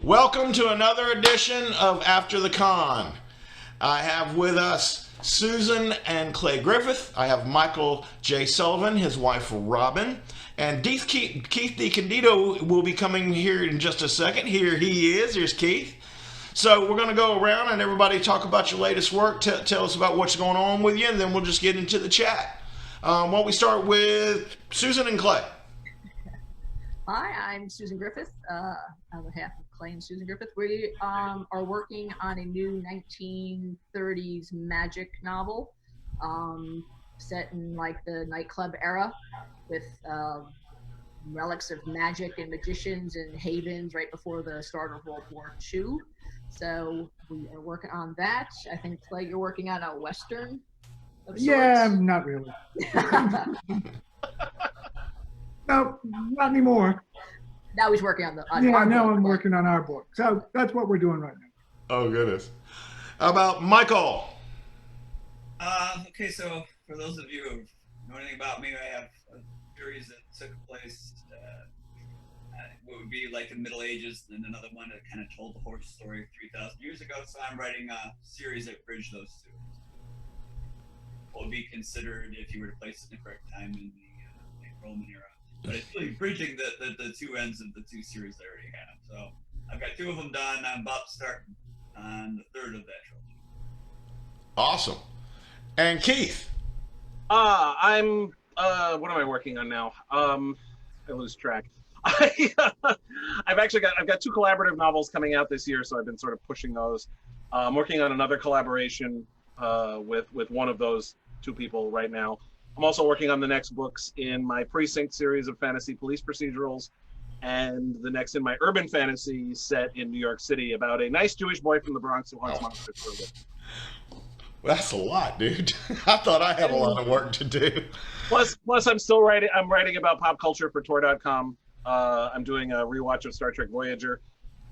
Welcome to another edition of After the Con. I have with us Susan and Clay Griffith. I have Michael J Sullivan, his wife Robin, and Keith DeCandido will be coming here in just a second. Here he is. Here's Keith. So we're going to go around and everybody talk about your latest work. Tell us about what's going on with you, and then we'll just get into the chat. Why don't we start with Susan and Clay? Hi, I'm Susan Griffith, on behalf of Clay and Susan Griffith. We are working on a new 1930s magic novel set in like the nightclub era with relics of magic and magicians and havens right before the start of World War II. So we are working on that. I think, Clay, you're working on a Western of sorts. Yeah, not really. No, not anymore. Now he's working on the now I'm working on our book. So that's what we're doing right now. Oh, goodness. How about Michael? Okay, so for those of you who know anything about me, I have a series that took place what would be like the Middle Ages, and another one that kind of told the horse story 3,000 years ago. So I'm writing a series that bridged those two. What would be considered, if you were to place it in the correct time, in the Roman era. But it's really bridging the two ends of the two series I already have. So I've got two of them done. I'm about to start on the third of that trilogy. Awesome. And Keith? I'm what am I working on now? I lose track. I've got two collaborative novels coming out this year, so I've been sort of pushing those. I'm working on another collaboration with one of those two people right now. I'm also working on the next books in my Precinct series of fantasy police procedurals, and the next in my urban fantasy set in New York City about a nice Jewish boy from the Bronx who hunts monsters for a living. That's a lot, dude. I thought I had a lot of work to do. Plus, I'm still writing. I'm writing about pop culture for Tor.com. I'm doing a rewatch of Star Trek Voyager.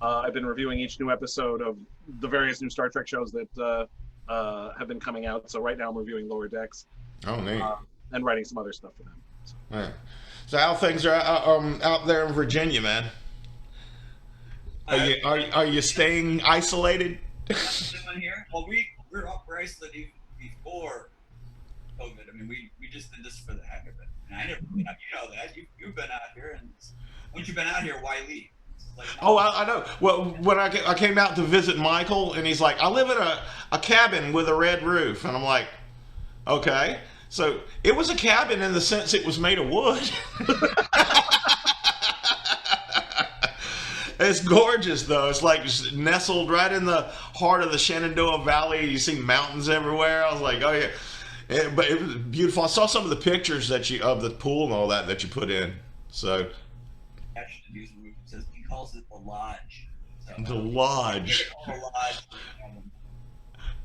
I've been reviewing each new episode of the various new Star Trek shows that have been coming out. So right now I'm reviewing Lower Decks. Oh, neat. And writing some other stuff for them. So, yeah. So how things are out there in Virginia, man? Are you staying isolated? Here? Well, we're isolated before COVID. I mean, we just did this for the heck of it. And I never, you know that. You've been out here, and once you've been out here, why leave? Like, no. Oh, I know. Well, when I came out to visit Michael, and he's like, I live in a cabin with a red roof. And I'm like, okay. So it was a cabin in the sense it was made of wood. It's gorgeous, though. It's like nestled right in the heart of the Shenandoah Valley. You see mountains everywhere. I was like, oh, yeah. But it was beautiful. I saw some of the pictures of the pool and all that you put in. So he calls it the lodge. So, the lodge. The lodge.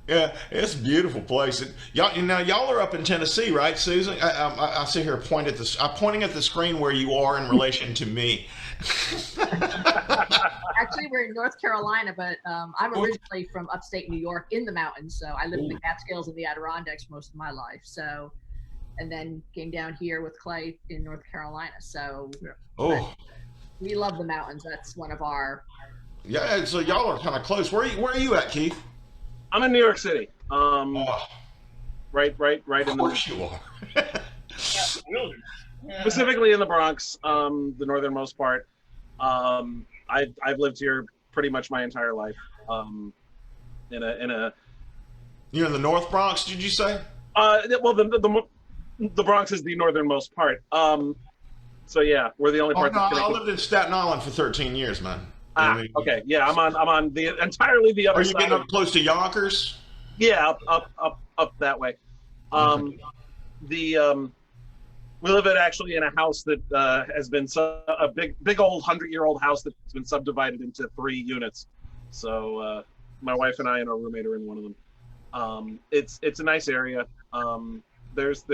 Yeah, it's a beautiful place. Y'all are up in Tennessee, right, Susan? I see her I'm pointing at the screen where you are in relation to me. Actually, we're in North Carolina, but I'm originally from upstate New York in the mountains. So I lived in the Catskills and the Adirondacks most of my life. So, and then came down here with Clay in North Carolina. So we love the mountains. That's one of our. Yeah, so y'all are kind of close. Where are you at, Keith? I'm in New York City. Right Of in course you are. specifically in the Bronx, the northernmost part. I've lived here pretty much my entire life. In a You're in the North Bronx, did you say? well, the Bronx is the northernmost part. So yeah, we're the only part. No, I lived in Staten Island for 13 years, man. Okay, yeah, I'm on the entirely the other Are you side. getting up close to Yonkers? Yeah, up that way. We live in a house that has been a big old 100-year-old house that's been subdivided into 3 units. So my wife and I and our roommate are in one of them. It's a nice area. There's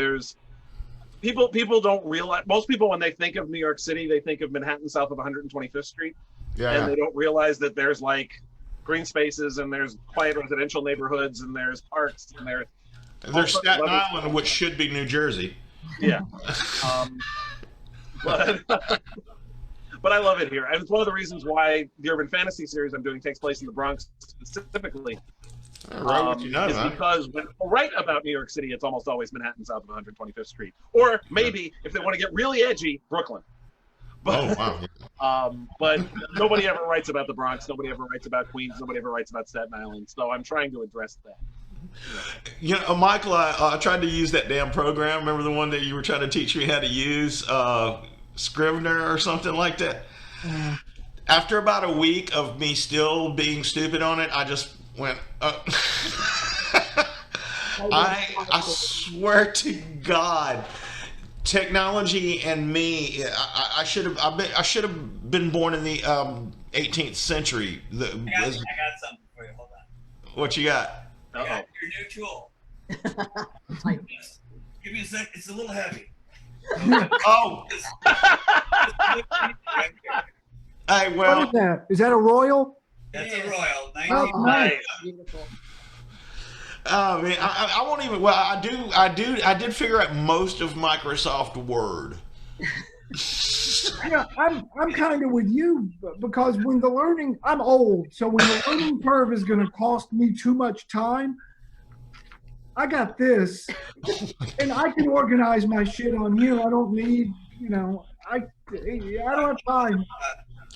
people don't realize, most people when they think of New York City, they think of Manhattan south of 125th Street. Yeah. And they don't realize that there's like green spaces and there's quiet residential neighborhoods and there's parks and there's Staten Island, which should be New Jersey. Yeah. But But I love it here, and it's one of the reasons why the urban fantasy series I'm doing takes place in the Bronx specifically. Right, what you know, is man. because when people write about New York City, it's almost always Manhattan south of 125th Street, or maybe if they want to get really edgy, Brooklyn. But, Oh wow. But nobody ever writes about the Bronx. Nobody ever writes about Queens. Nobody ever writes about Staten Island. So I'm trying to address that. You know, Michael, I tried to use that damn program. Remember the one that you were trying to teach me how to use, Scrivener or something like that? After about a week of me still being stupid on it, I just went, I swear to God, technology and me, I should have been born in the 18th century. I got something for you. Hold on. What you got? I got your new tool. Give me a sec. It's a little heavy. Oh, hey, What well, is that? Is that a Royal? That's a Royal. Oh, nice. Beautiful. I mean, I won't even. Well, I did figure out most of Microsoft Word. Yeah, I'm kind of with you because when the learning, I'm old, so when the learning curve is going to cost me too much time, I got this, and I can organize my shit on here. I don't need, I don't have time.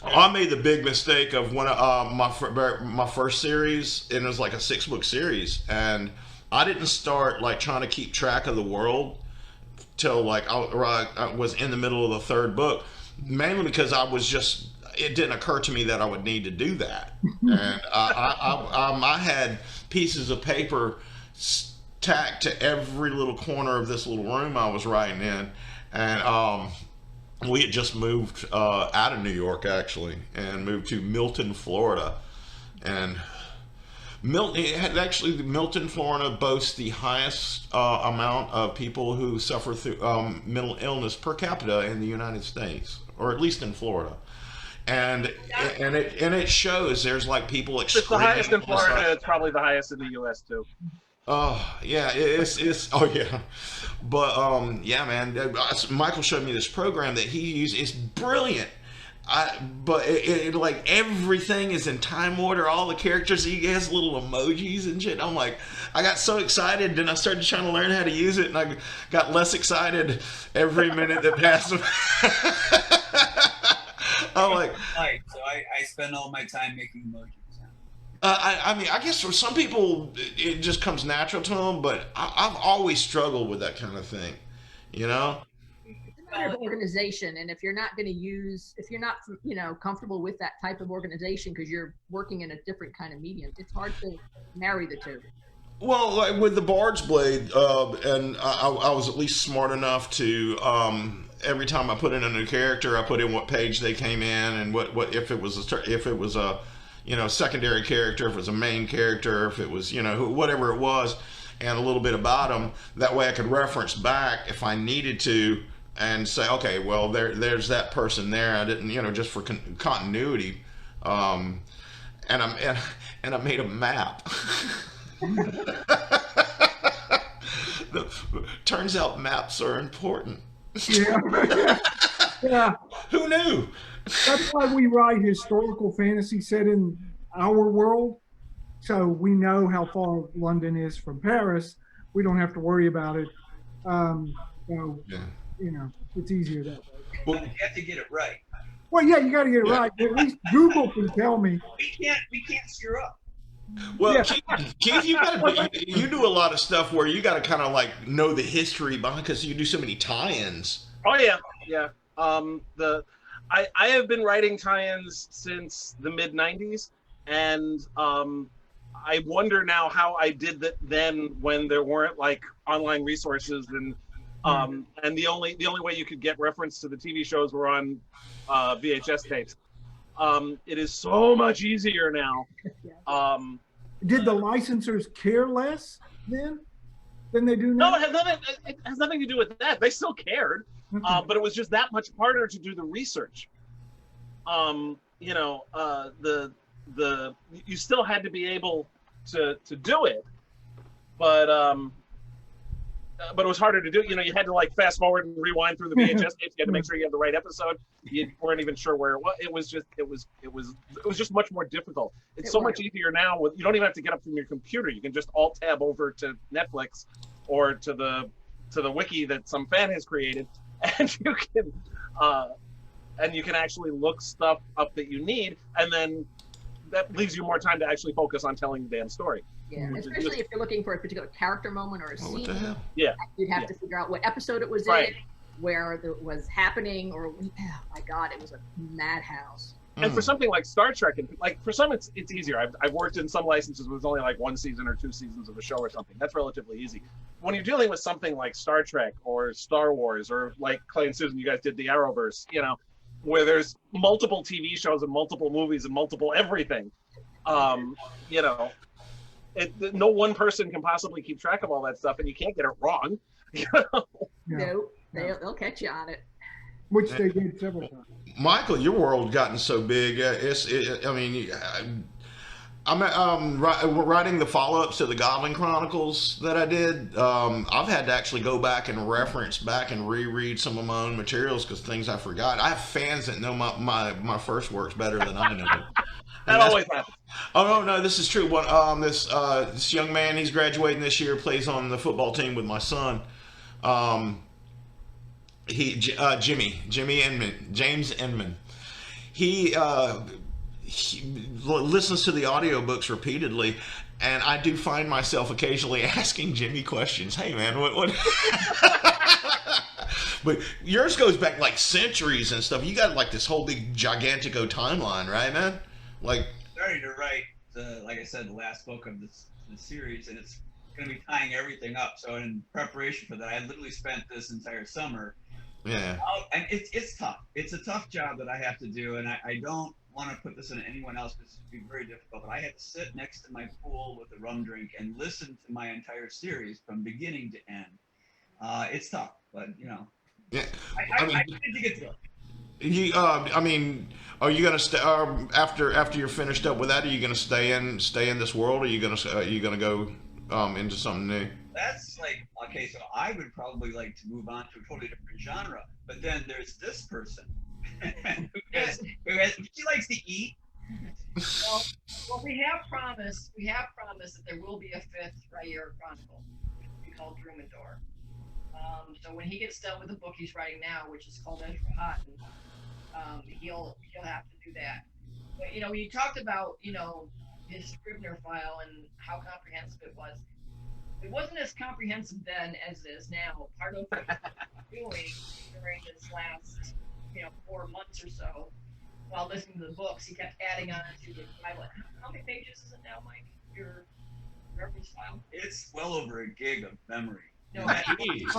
I made the big mistake of when my first series, and it was like a 6-book series, and I didn't start like trying to keep track of the world till like I was in the middle of the 3rd book, mainly because it didn't occur to me that I would need to do that, and I had pieces of paper tacked to every little corner of this little room I was writing in, and we had just moved out of New York actually, and moved to Milton, Florida, and Milton, Florida boasts the highest amount of people who suffer through mental illness per capita in the United States, or at least in Florida. And it shows. There's like people It's the highest in Florida. It's probably the highest in the U.S. too. Oh yeah, it's oh yeah, but yeah, man. Michael showed me this program that he used. It's brilliant. But it like everything is in time order. All the characters, he has little emojis and shit. I'm like, I got so excited, then I started trying to learn how to use it, and I got less excited every minute that passed. I'm like, so I spend all my time making emojis. I mean, I guess for some people it just comes natural to them, but I've always struggled with that kind of thing, you know. It's a matter of organization, and if you're not comfortable with that type of organization because you're working in a different kind of medium, it's hard to marry the two. Well, like with the Bard's Blade, and I was at least smart enough to every time I put in a new character, I put in what page they came in and what if it was a secondary character, if it was a main character, if it was whatever it was, and a little bit about them. That way I could reference back if I needed to and say, okay, well there's that person there. I didn't, just for continuity, and I made a map. Turns out maps are important. Yeah. Yeah. Who knew? That's why we write historical fantasy set in our world, so we know how far London is from Paris. We don't have to worry about it. It's easier that way. Well, you have to get it right. Well, yeah, you got to get it right. At least Google can tell me. We can't screw up. Well, Yeah. Keith, you do a lot of stuff where you got to kind of like know the history behind, because you do so many tie-ins. Oh yeah, yeah. I have been writing tie-ins since the mid '90s, and I wonder now how I did that then when there weren't like online resources, and the only way you could get reference to the TV shows were on VHS tapes. It is so much easier now. Did the licensors care less then than they do now? No, it has nothing to do with that. They still cared, but it was just that much harder to do the research. You still had to be able to do it, but but it was harder to do. You know, you had to like fast forward and rewind through the VHS tapes. You had to make sure you had the right episode. You weren't even sure where it was. It was just much more difficult. It's so much easier now. You don't even have to get up from your computer. You can just alt tab over to Netflix or to the wiki that some fan has created, and you can actually look stuff up that you need, and then that leaves you more time to actually focus on telling the damn story. Yeah, especially if you're looking for a particular character moment or a scene. What the hell? Yeah, you'd have to figure out what episode it was in, where it was happening, or oh my God, it was a madhouse. And for something like Star Trek, like for some it's easier. I've worked in some licenses with only like 1 season or 2 seasons of a show or something. That's relatively easy. When you're dealing with something like Star Trek or Star Wars, or like Clay and Susan, you guys did the Arrowverse, you know, where there's multiple TV shows and multiple movies and multiple everything. You know, no one person can possibly keep track of all that stuff, and you can't get it wrong. You know? No, they'll catch you on it. Which they did several times. Michael, your world gotten so big. I'm writing the follow-ups to the Goblin Chronicles that I did. I've had to actually go back and reference back and reread some of my own materials because things I forgot. I have fans that know my first works better than I know it. That always happens. Oh no, this is true. This young man, he's graduating this year, plays on the football team with my son. James Inman. He listens to the audiobooks repeatedly, and I do find myself occasionally asking Jimmy questions. Hey man, what? But yours goes back like centuries and stuff. You got like this whole big gigantico timeline, right, man? Like, Starting to write like I said, the last book of the series, and it's going to be tying everything up. So in preparation for that, I literally spent this entire summer. yeah. And it's tough. It's a tough job that I have to do, and I don't want to put this on anyone else because it'd be very difficult. But I had to sit next to my pool with a rum drink and listen to my entire series from beginning to end. It's tough, but you know, Yeah. I need to get to it. Are you gonna stay after you're finished up with that? Are you gonna stay in this world? Or are you gonna go into something new? That's like, okay, so I would probably like to move on to a totally different genre, but then there's this person she likes to eat. Well, we have promised that there will be a 5th Rhaegar Chronicle called Drumador. So when he gets done with the book he's writing now, which is called Ezra Houghton, he'll have to do that. But you know, you talked about, you know, his Scribner file and how comprehensive it was. It wasn't as comprehensive then as it is now. Part of what he was doing during this last, 4 months or so, while listening to the books, he kept adding on to the Bible. How many pages is it now, Mike? Your reference file? It's well over a gig of memory. No, It's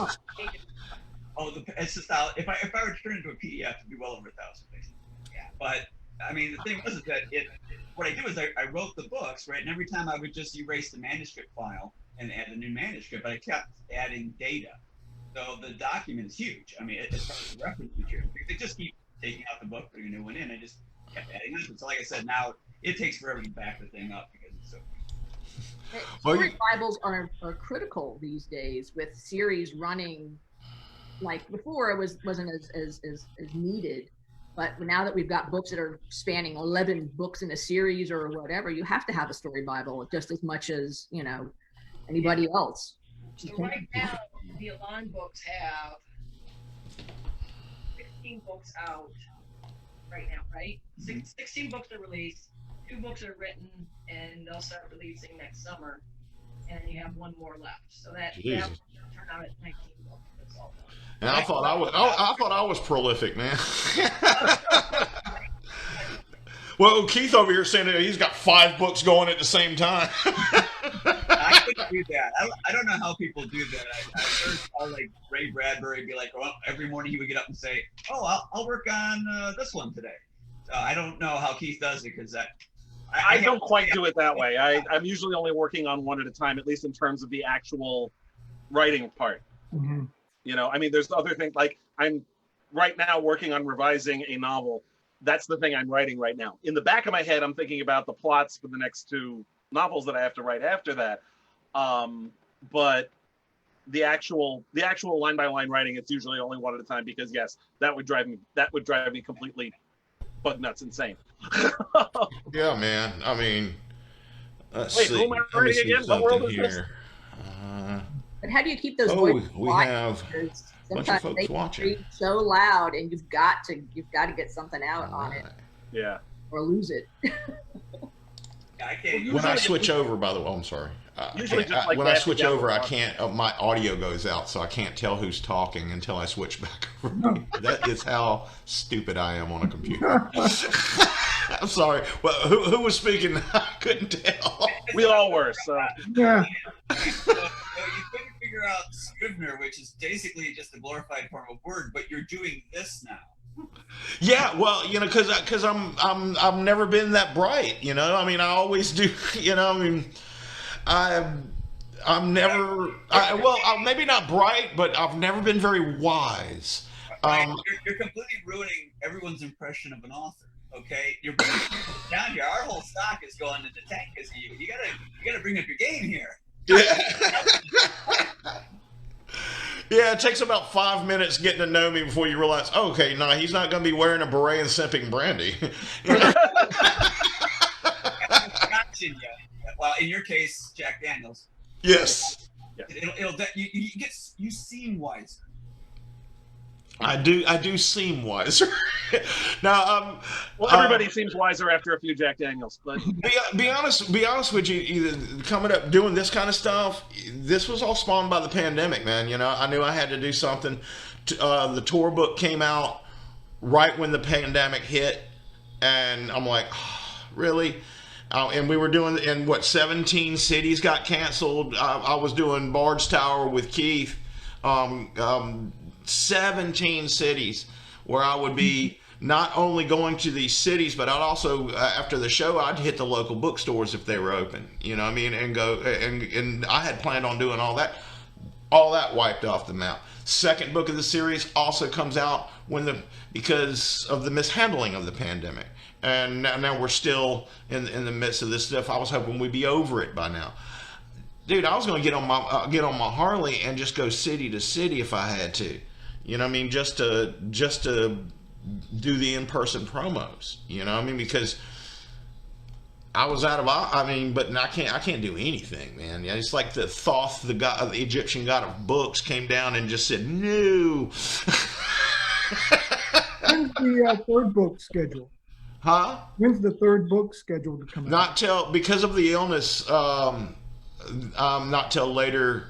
just if I were to turn it into a PDF, it'd be well over 1,000 pages. Yeah. But I mean, the thing was that what I did was I wrote the books, right? And every time I would just erase the manuscript file and add a new manuscript, but I kept adding data. So the document is huge. I mean, it's part of the reference material. They just keep taking out the book, putting a new one in. I just kept adding on. So like I said, now it takes forever to back the thing up because it's so huge. Story Bibles are critical these days with series running. Like before, it wasn't as needed, but now that we've got books that are spanning 11 books in a series or whatever, you have to have a story Bible just as much as anybody else. So right now, the Elan books have 16 books out right now, right? 16 books are released, 2 books are written, and they'll start releasing next summer, and you have 1 more left. So that will turn out at 19 books. That's all done. And I thought I was prolific, man. Well, Keith over here saying that he's got 5 books going at the same time. I couldn't do that. I don't know how people do that. I heard how like Ray Bradbury be like, well, every morning he would get up and say, "Oh, I'll work on this one today." So I don't know how Keith does it because I don't quite do it that way. I'm usually only working on one at a time, at least in terms of the actual writing part. Mm-hmm. I mean, there's other things, like I'm right now working on revising a novel. That's the thing I'm writing right now. In the back of my head, I'm thinking about the plots for the next 2 novels that I have to write after that. But the actual line by line writing, it's usually only one at a time, because yes, that would drive me completely bug nuts insane. Yeah, man. I mean, let's Wait, see. who am I Let me writing see again? What world something is this? here. But how do you keep those Oh, voices we quiet? have Because a bunch of sometimes folks they can watching. read so loud, and you've got to get something out on it, Yeah. or lose it. I can't. When I switch over, by the way, I'm sorry. Usually just like when I that switch down over, I the can't. My audio goes out, so I can't tell who's talking until I switch back over. That is how stupid I am on a computer. I'm sorry. Well, who was speaking? I couldn't tell. We all were. So Yeah. So you couldn't figure out Scrivener, which is basically just a glorified form of Word, but you're doing this now. Yeah, well, you know, because I've never been that bright. You know, I mean, I always do. You know, I mean, I'm never. I'm maybe not bright, but I've never been very wise. You're completely ruining everyone's impression of an author. Okay, you're bringing people down here. Our whole stock is going into the tank because of you. You gotta bring up your game here. Yeah. Yeah, it takes about 5 minutes getting to know me before you realize, oh, okay, no, he's not going to be wearing a beret and sipping brandy. Gotcha. Well, in your case, Jack Daniels. Yes, You seem wiser. I do seem wiser. Now, well, everybody seems wiser after a few Jack Daniels. But be honest with you, either coming up doing this kind of stuff, this was all spawned by the pandemic, man. You know, I knew I had to do something. The tour book came out right when the pandemic hit, and I'm like, oh, really? And we were doing, and 17 cities got canceled. I was doing Bard's Tower with Keith. 17 cities where I would be not only going to these cities, but I'd also, after the show, I'd hit the local bookstores if they were open, you know what I mean? And go, and I had planned on doing all that wiped off the map. Second book of the series also comes out because of the mishandling of the pandemic. And now we're still in the midst of this stuff. I was hoping we'd be over it by now. Dude, I was going to get on my Harley and just go city to city if I had to. You know what I mean? Just to do the in-person promos. You know what I mean? Because I was but I can't do anything, man. Yeah, it's like the Thoth, the Egyptian god of books, came down and just said no. When's the third book scheduled? Huh? When's the third book scheduled to come out? Because of the illness. Not till later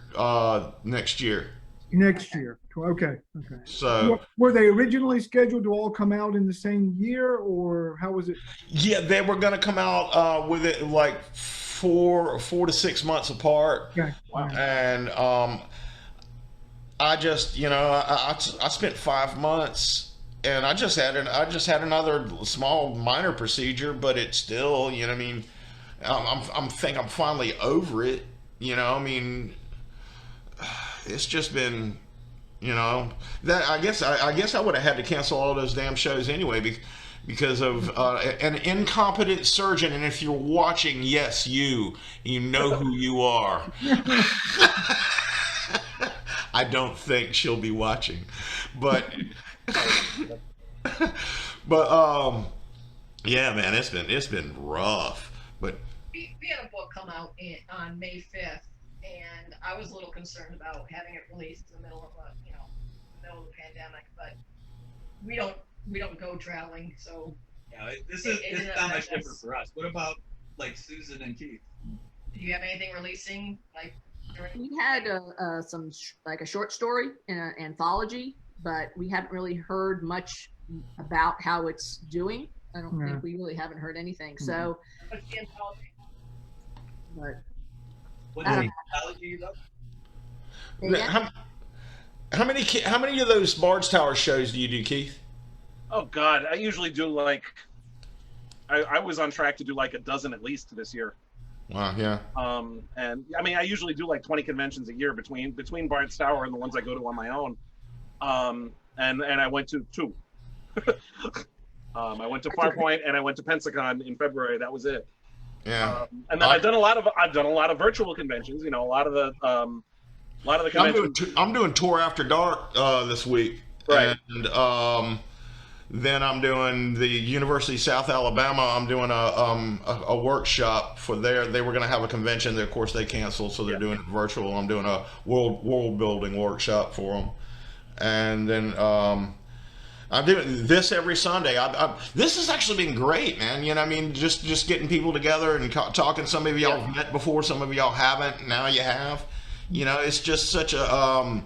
next year. Next year. Okay. So were they originally scheduled to all come out in the same year, or how was it? Yeah, they were going to come out with it like 4 to 6 months apart. Okay. Wow. And I just, you know, I spent 5 months, and I just had another small minor procedure, but it's still, you know what I mean. I'm finally over it. You know, I mean, it's just been, you know, that I guess I would have had to cancel all those damn shows anyway because of an incompetent surgeon. And if you're watching, yes, you know who you are. I don't think she'll be watching, but yeah, man, it's been rough, but. We had a book come out on May 5th, and I was a little concerned about having it released in the middle of the middle of the pandemic, but we don't go traveling, so yeah, it's not much different for us. What about like Susan and Keith? Do you have anything releasing like during? We had a short story in an anthology, but we haven't really heard much about how it's doing. I don't think we really haven't heard anything. So. What's the anthology? But What is the anthology you love? How many of those Bard's Tower shows do you do, Keith? oh god, I usually do like I was on track to do like a dozen at least this year. Wow, yeah. And I mean, I usually do like 20 conventions a year between Bard's Tower and the ones I go to on my own. And I went to two. I went to Farpoint and I went to Pensacon in February. That was it. Yeah. And then I've done a lot of virtual conventions. You know, a lot of the A lot of the I'm conventions. I'm doing Tour After Dark this week, Right. and then I'm doing the University of South Alabama. I'm doing a workshop for there. They were going to have a convention. Of course, they canceled, so they're doing it virtual. I'm doing a world building workshop for them, and then I'm doing this every Sunday. This has actually been great, man. You know, I mean, just getting people together and talking. Some of y'all have met before, some of y'all haven't. Now you have. You know, it's just such a.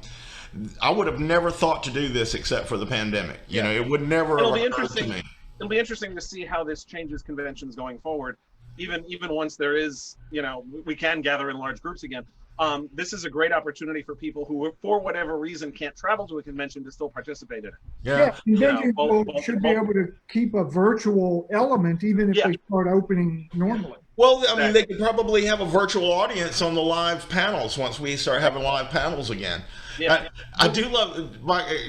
I would have never thought to do this except for the pandemic. You know, it would never It'll have be occurred to interesting. me. It'll be interesting to see how this changes conventions going forward. Even once there is, you know, we can gather in large groups again. This is a great opportunity for people who, for whatever reason, can't travel to a convention to still participate in it. Yeah, conventions both- should be able to keep a virtual element even if they start opening normally. Well, I mean, they could probably have a virtual audience on the live panels once we start having live panels again. Yeah. I do love.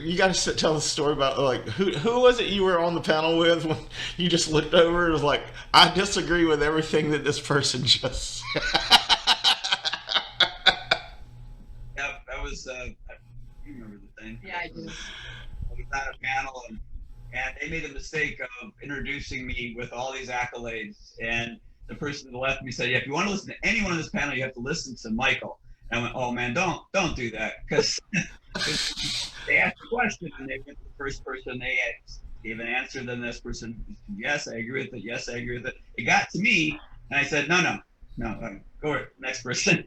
You got to tell the story about like who was it you were on the panel with when you just looked over and was like, I disagree with everything that this person just said. Yeah, that was. You remember the thing? Yeah, I do. I was at a panel and they made the mistake of introducing me with all these accolades, and the person to the left of me said, "Yeah, if you want to listen to anyone on this panel, you have to listen to Michael." And I went, "Oh man, don't do that," because they asked a question and they went to the first person, they gave an answer, then this person, yes, I agree with it. Yes, I agree with it. It got to me, and I said, no, go with next person.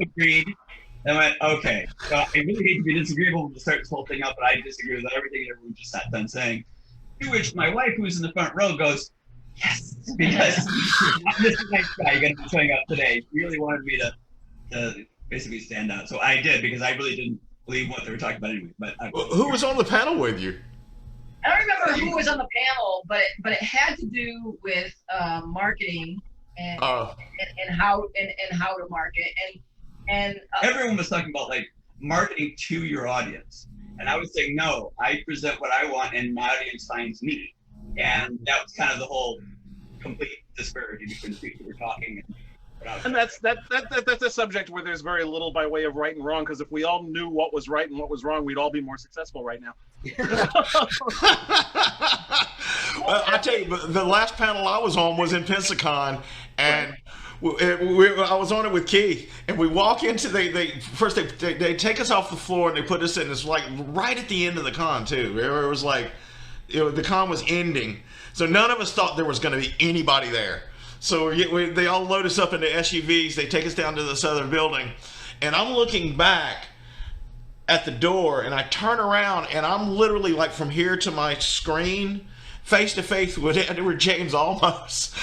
Agreed. And I went, okay. So I really hate to be disagreeable to start this whole thing up, but I disagree with everything everyone just sat done saying. To which my wife, who's in the front row, goes, yes, because I'm this nice guy you're going to be showing up today. He really wanted me to basically stand out. So I did, because I really didn't believe what they were talking about anyway. But Who was on the panel with you? I don't remember who was on the panel, but it had to do with marketing and how to market and everyone was talking about like marketing to your audience, and I was saying no, I present what I want, and my audience finds me, and that was kind of the whole complete disparity between the people who were talking. And that's a subject where there's very little by way of right and wrong, because if we all knew what was right and what was wrong, we'd all be more successful right now. Well, I tell you, the last panel I was on was in Pensacon, and I was on it with Keith, and we walk into first they take us off the floor and they put us in. It's like right at the end of the con too. It was like the con was ending, so none of us thought there was going to be anybody there. So they all load us up into SUVs. They take us down to this other building, and I'm looking back at the door, and I turn around, and I'm literally like from here to my screen, face to face with Edward James almost.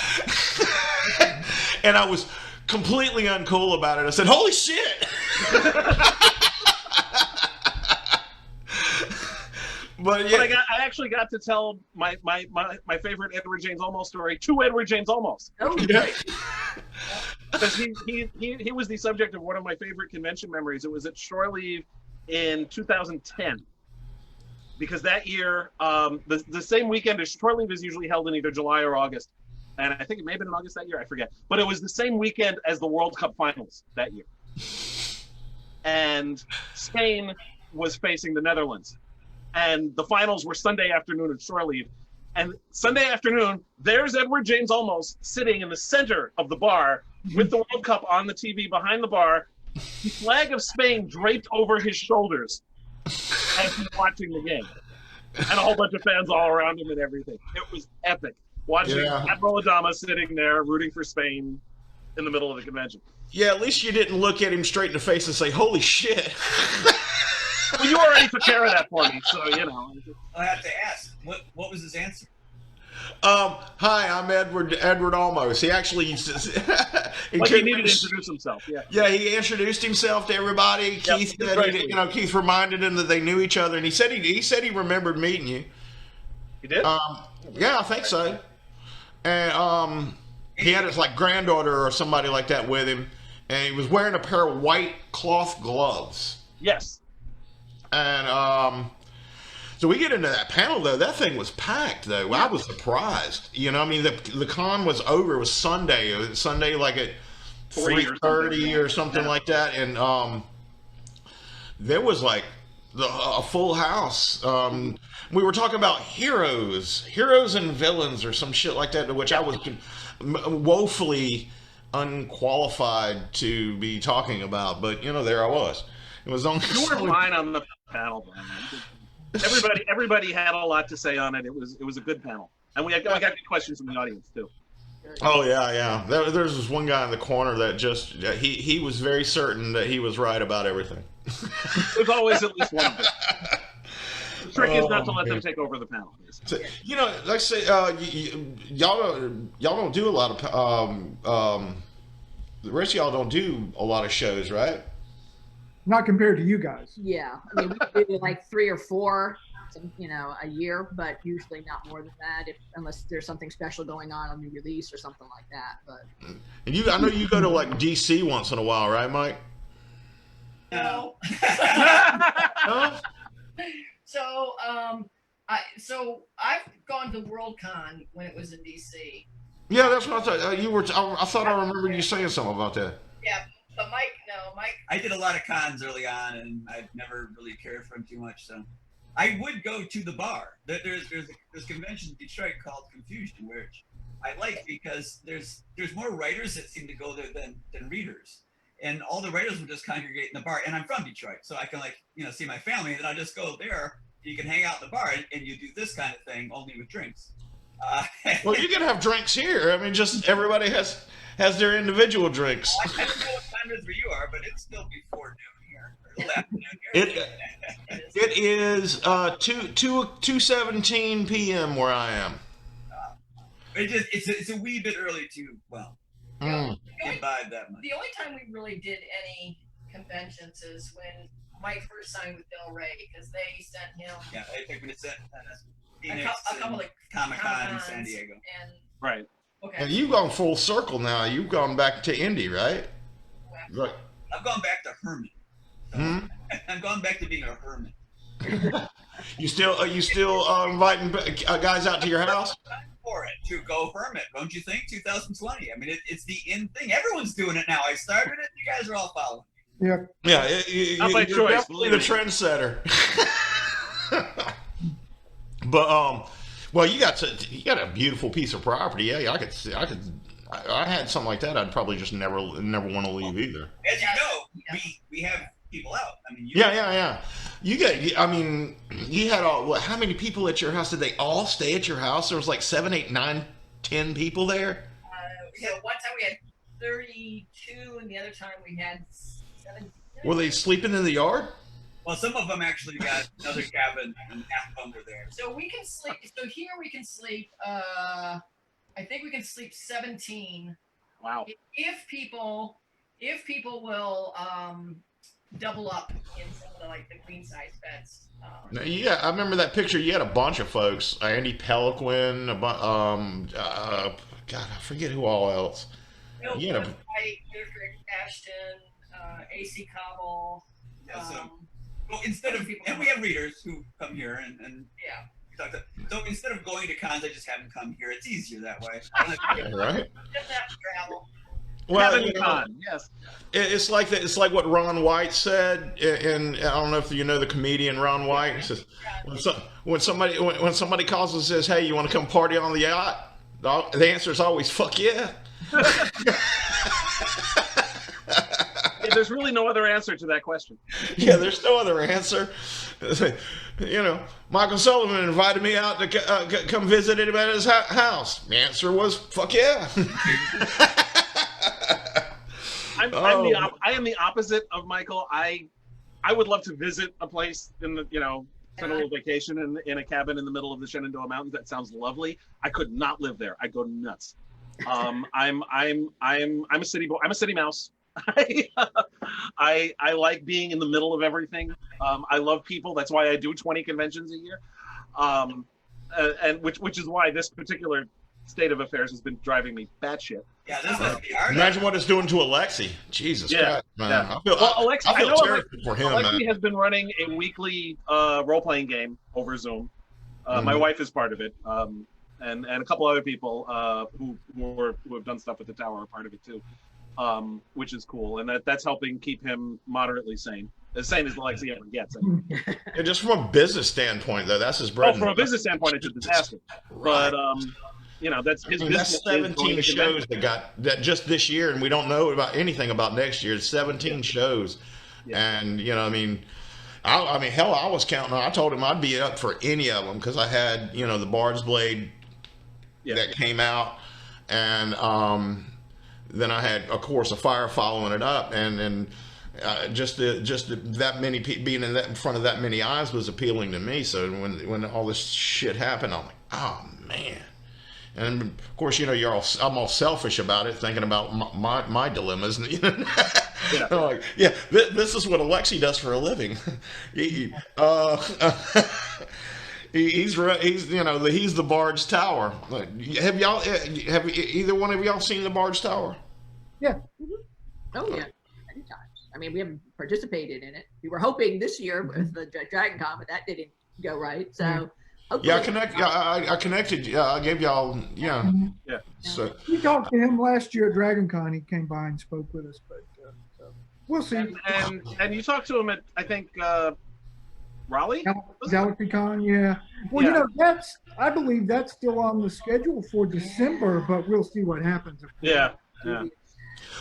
And I was completely uncool about it. I said, "Holy shit!" But I actually got to tell my favorite Edward James Olmos story to Edward James Olmos. oh, Yeah. Because he was the subject of one of my favorite convention memories. It was at Shore Leave in 2010. Because that year, the same weekend as Shore Leave is usually held in either July or August. And I think it may have been in August that year, I forget. But it was the same weekend as the World Cup finals that year. And Spain was facing the Netherlands. And the finals were Sunday afternoon at Shore Leave. And Sunday afternoon, there's Edward James Olmos sitting in the center of the bar with the World Cup on the TV behind the bar, the flag of Spain draped over his shoulders as he's watching the game. And a whole bunch of fans all around him and everything. It was epic. Watching Admiral Adama sitting there rooting for Spain in the middle of the convention. Yeah, at least you didn't look at him straight in the face and say, "Holy shit." Well, you already took care of that for me, so you know. I have to ask, what was his answer? Hi, I'm Edward Olmos. He actually Like he needed to introduce himself. Yeah. Yeah, he introduced himself to everybody. Yep, Keith said, Keith reminded him that they knew each other, and he said he remembered meeting you. You did? Yeah, I think so. And he had his like granddaughter or somebody like that with him, and he was wearing a pair of white cloth gloves. Yes. And so we get into that panel though. That thing was packed though. I was surprised. You know, I mean, the con was over. It was Sunday. It was Sunday like at 3:30 or something like that, and there was like a full house. We were talking about heroes and villains, or some shit like that, to which I was woefully unqualified to be talking about. But you know, there I was. It was only You were fine on the panel, Brian. Everybody had a lot to say on it. It was a good panel, and we got good questions from the audience too. Oh yeah. There's this one guy in the corner that just he was very certain that he was right about everything. There's always at least one of them. The trick is not to let them take over the panel. So, you know, like I say, y'all don't do a lot of the rest of y'all don't do a lot of shows, right? Not compared to you guys. Yeah, I mean, we do like 3 or 4, a year, but usually not more than that, unless there's something special going on, a new release or something like that. But And I know you go to like DC once in a while, right, Mike? No. No? So I've gone to Worldcon when it was in DC. Yeah, that's what I thought. You were. I thought I remembered you saying something about that. Yeah, but Mike. I did a lot of cons early on, and I've never really cared for them too much. So I would go to the bar. There's a convention in Detroit called Confusion, which I like because there's more writers that seem to go there than readers, and all the writers would just congregate in the bar. And I'm from Detroit, so I can see my family, and then I just go there. You can hang out in the bar, and you do this kind of thing only with drinks. Well, you can have drinks here. I mean, just everybody has their individual drinks. I don't know what time it is where you are, but it's still before noon here. Or 11 noon here. It is 2:17 p.m. where I am. It's a wee bit early to imbibe that much. The only time we really did any conventions is when Mike first signed with Del Rey, because they sent him They took me to a couple of Comic-Con in San Diego. And Right. okay. And you've gone full circle now. You've gone back to Indy, right? Right. I've gone back to hermit. So I've gone back to being a hermit. You still inviting guys out to your house? Time for it to go hermit, don't you think? 2020. I mean, it's the in thing. Everyone's doing it now. I started it. You guys are all following. Yeah. Yeah, Not by you're choice, definitely the believe me. trendsetter. But well, you got a beautiful piece of property. Yeah, I had something like that. I'd probably just never want to leave either. As you know, we have people out. I mean, Yeah. You had how many people at your house? Did they all stay at your house? There was like 7, 8, 9, 10 people there. So one time we had 32, and the other time we had 17. Were they sleeping in the yard? Well, some of them actually got another cabin, and half of them are there. So we can sleep. So here we can sleep. I think we can sleep 17. Wow. If people will double up in some of the queen size beds. Yeah, I remember that picture. You had a bunch of folks. Andy Peliquin, God, I forget who all else. Bill Yeah. White, District Ashton, AC Cobble. Yeah, well, and we have readers who come here and Yeah. we talk to. So instead of going to cons, I just have them come here. It's easier that way. Right? Doesn't have to travel. Well, Having fun, yes. it's like that. It's like what Ron White said, and I don't know if you know the comedian Ron White. He says when somebody calls and says, "Hey, you want to come party on the yacht?" The answer is always "Fuck yeah." Yeah, there's really no other answer to that question. Yeah, there's no other answer. Michael Sullivan invited me out to come visit him at his house. The answer was "Fuck yeah." I am the opposite of Michael. I would love to visit a place in the spend a little vacation in a cabin in the middle of the Shenandoah Mountains. That sounds lovely. I could not live there. I go nuts. I'm a city boy. I'm a city mouse. I like being in the middle of everything. I love people. That's why I do 20 conventions a year. And which is why this particular state of affairs has been driving me batshit. Yeah, this must be hard. Imagine what it's doing to Alexi. Jesus Christ, man. Yeah. I feel terrible for him, Alexi man. has been running a weekly role-playing game over Zoom. My wife is part of it, and a couple other people who have done stuff with the tower are part of it too. which is cool, and that's helping keep him moderately sane, as sane as Alexi ever gets. And just from a business standpoint, though, that's his bread. From a business standpoint, it's a disaster. Right. But that's his business. That's 17 shows that just this year, and we don't know about anything about next year. It's 17 shows, and I mean, hell, I was counting. I told him I'd be up for any of them because I had, the Bard's Blade that came out, and then I had, of course, a Fire following it up, and just that many people being in front of that many eyes was appealing to me. So when all this shit happened, I'm like, oh man. And of course, I'm all selfish about it, thinking about my dilemmas. I'm like, this is what Alexi does for a living. He's the Bard's Tower. Have either one of y'all seen the Bard's Tower? Yeah. Oh yeah, many times. I mean, we haven't participated in it. We were hoping this year with the Dragon Con, but that didn't go right. So. Yeah, I connected. Yeah, I gave y'all. Yeah. So we talked to him last year at Dragon Con. He came by and spoke with us, but so we'll see. And you talked to him at, I think, Raleigh? GalaxyCon, yeah. Well, I believe that's still on the schedule for December, but we'll see what happens. Yeah.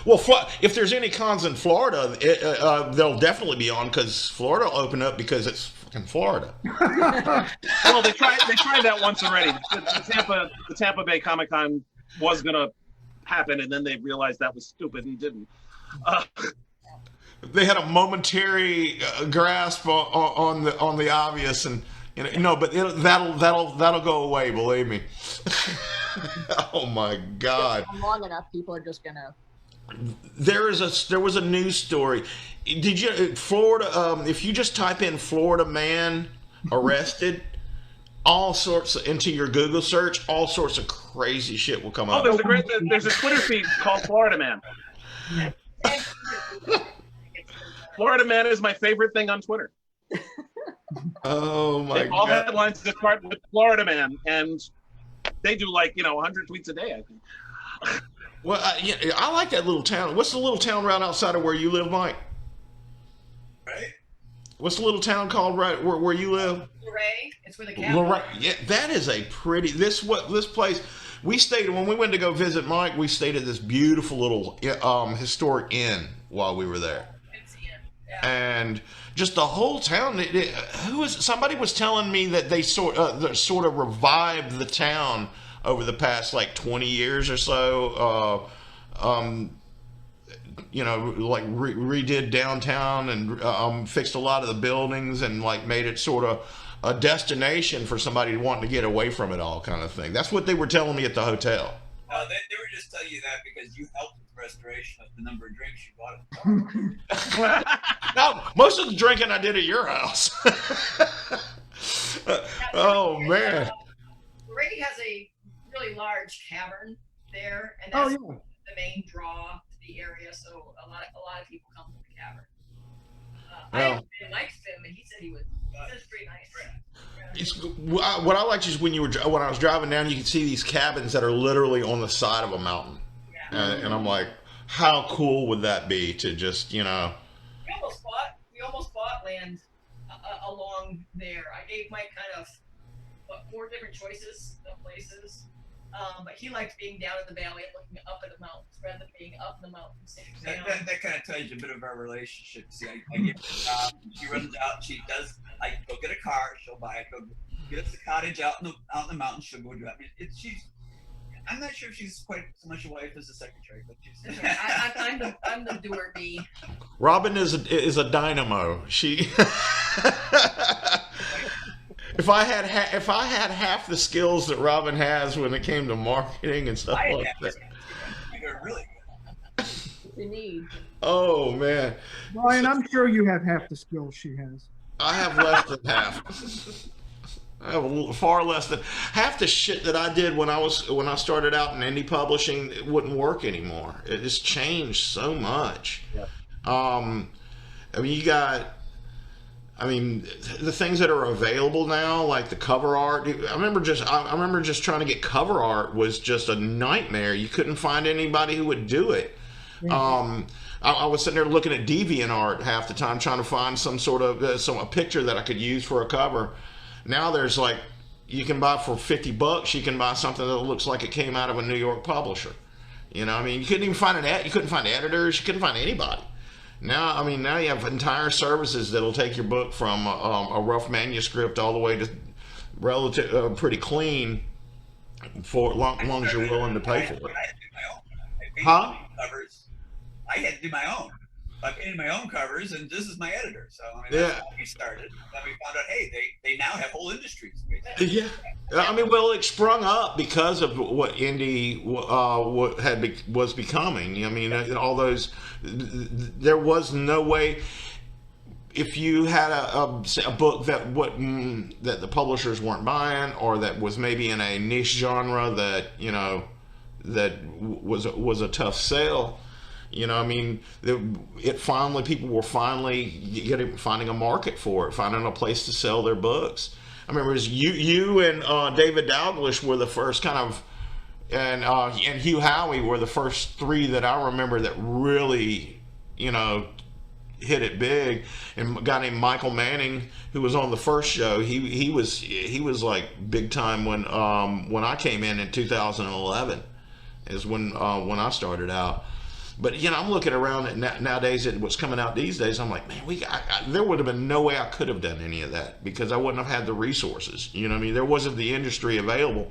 Well, if there's any cons in Florida, they'll definitely be on because Florida will open up because it's fucking Florida. Well, they tried that once already. The Tampa Bay Comic Con was gonna happen, and then they realized that was stupid and didn't. They had a momentary grasp on the obvious, and but that'll go away. Believe me. Oh my God! Long enough, people are just gonna. There was a news story. Did you Florida? If you just type in "Florida man arrested," all sorts into your Google search, all sorts of crazy shit will come up. Oh, there's a Twitter feed called Florida Man. Florida Man is my favorite thing on Twitter. Oh my God! All headlines that start with Florida Man, and they do 100 tweets a day, I think. Well, I like that little town. What's the little town right outside of where you live, Mike? Right. What's the little town called right where you live? Luray. It's where the capital. Yeah, that is a pretty. This place. We stayed when we went to go visit Mike. We stayed at this beautiful little historic inn while we were there. And just the whole town. Somebody was telling me that they sort of revived the town over the past 20 years or so. Redid downtown and fixed a lot of the buildings and made it sort of a destination for somebody wanting to get away from it all, kind of thing. That's what they were telling me at the hotel. They were just telling you that because you helped with the restoration of the number of drinks you bought at the No, most of the drinking I did at your house. Oh man. Luray has a really large cavern there, and that's the main draw to the area. So a lot of people come to the cavern. I really liked him, and he said he was. It's pretty nice. What I liked is when I was driving down, you could see these cabins that are literally on the side of a mountain, and I'm like, how cool would that be to just We almost bought land along there. I gave Mike kind of 4 different choices of places. But he liked being down in the valley and looking up at the mountains rather than being up in the mountains. That kind of tells you a bit of our relationship. See, I give her a job, she runs out, she does, go get a car, she'll buy it, go get us a cottage out in the mountains, she'll go do it. I'm not sure if she's quite so much a wife as a secretary, but she's. I'm the doer bee. Robin is a dynamo. She. If I had half the skills that Robin has when it came to marketing and stuff like that. You're really good. You need. Oh man. Brian, I'm sure you have half the skills she has. I have less than half. I have far less than half the shit that I did when I started out in indie publishing. It wouldn't work anymore. It just changed so much. Yeah. The things that are available now, like the cover art. I remember just trying to get cover art was just a nightmare. You couldn't find anybody who would do it. I was sitting there looking at DeviantArt half the time, trying to find some sort of a picture that I could use for a cover. Now there's like, you can buy for $50. You can buy something that looks like it came out of a New York publisher. You know, I mean, you couldn't even find you couldn't find editors. You couldn't find anybody. Now you have entire services that'll take your book from a rough manuscript all the way to relative pretty clean for long as you're willing to pay for it. Huh? Covers. I had to do my own. I painted my own covers, and this is my editor. So I mean, that's how we started. Then we found out, hey, they now have whole industries. Yeah, I mean, well, it sprung up because of what indie was becoming. I mean, all those. There was no way. If you had a book that that the publishers weren't buying, or that was maybe in a niche genre that that was a tough sell. You know, I mean, people were finally finding a market for it, finding a place to sell their books. I remember it was you and David Dalglish were the first kind of, and Hugh Howey were the first three that I remember that really, hit it big. And a guy named Michael Manning, who was on the first show, he was like big time when I came in 2011, is when I started out. But I'm looking around at nowadays at what's coming out these days. I'm like, man, there would have been no way I could have done any of that because I wouldn't have had the resources. You know what I mean? There wasn't the industry available.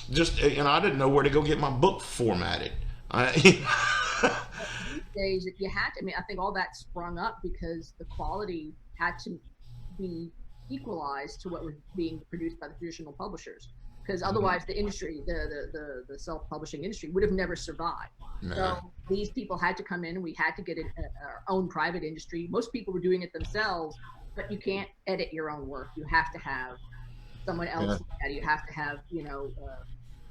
I didn't know where to go get my book formatted. These days, you had to. I mean, I think all that sprung up because the quality had to be equalized to what was being produced by the traditional publishers. Because otherwise, the industry, the self-publishing industry, would have never survived. No. So these people had to come in, and we had to get our own private industry. Most people were doing it themselves, but you can't edit your own work. You have to have someone else. Yeah. You have to have,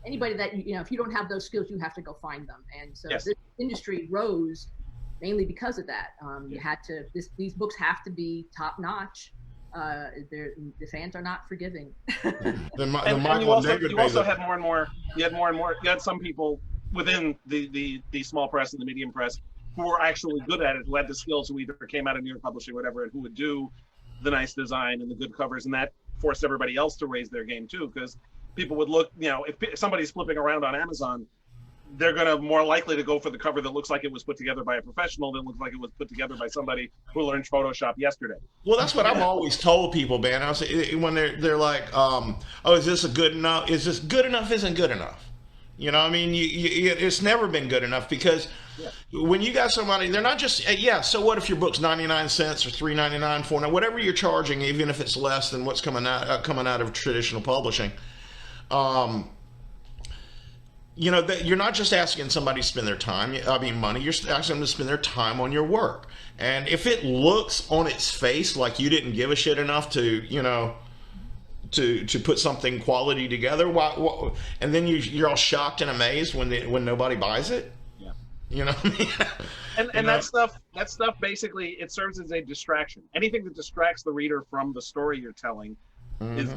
anybody that if you don't have those skills, you have to go find them. And so this industry rose mainly because of that. You had to. These books have to be top notch. The fans are not forgiving. You also had more and more. You had some people within the small press and the medium press who were actually good at it, who had the skills, who either came out of New York Publishing or whatever, and who would do the nice design and the good covers, and that forced everybody else to raise their game too, because people would look. If somebody's flipping around on Amazon, they're going to more likely to go for the cover that looks like it was put together by a professional than looks like it was put together by somebody who learned Photoshop yesterday. Well, that's what I've always told people, man. I was when they're like, is this good enough? Is this good enough? Isn't good enough? I mean, it's never been good enough because when you got somebody, they're not just so what if your book's 99 cents or $3.99, $4.99, whatever you're charging, even if it's less than what's coming out of traditional publishing. That you're not just asking somebody to spend their time, money, you're asking them to spend their time on your work. And if it looks on its face like you didn't give a shit enough to put something quality together, and then you're all shocked and amazed when nobody buys it. Yeah. What I mean? And that stuff basically, it serves as a distraction. Anything that distracts the reader from the story you're telling is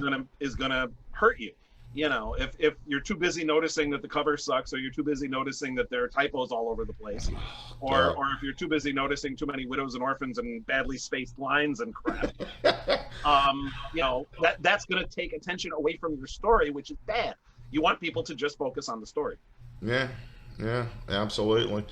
gonna hurt you. If you're too busy noticing that the cover sucks, or you're too busy noticing that there are typos all over the place, or if you're too busy noticing too many widows and orphans and badly spaced lines and crap, that's going to take attention away from your story, which is bad. You want people to just focus on the story. Yeah, absolutely.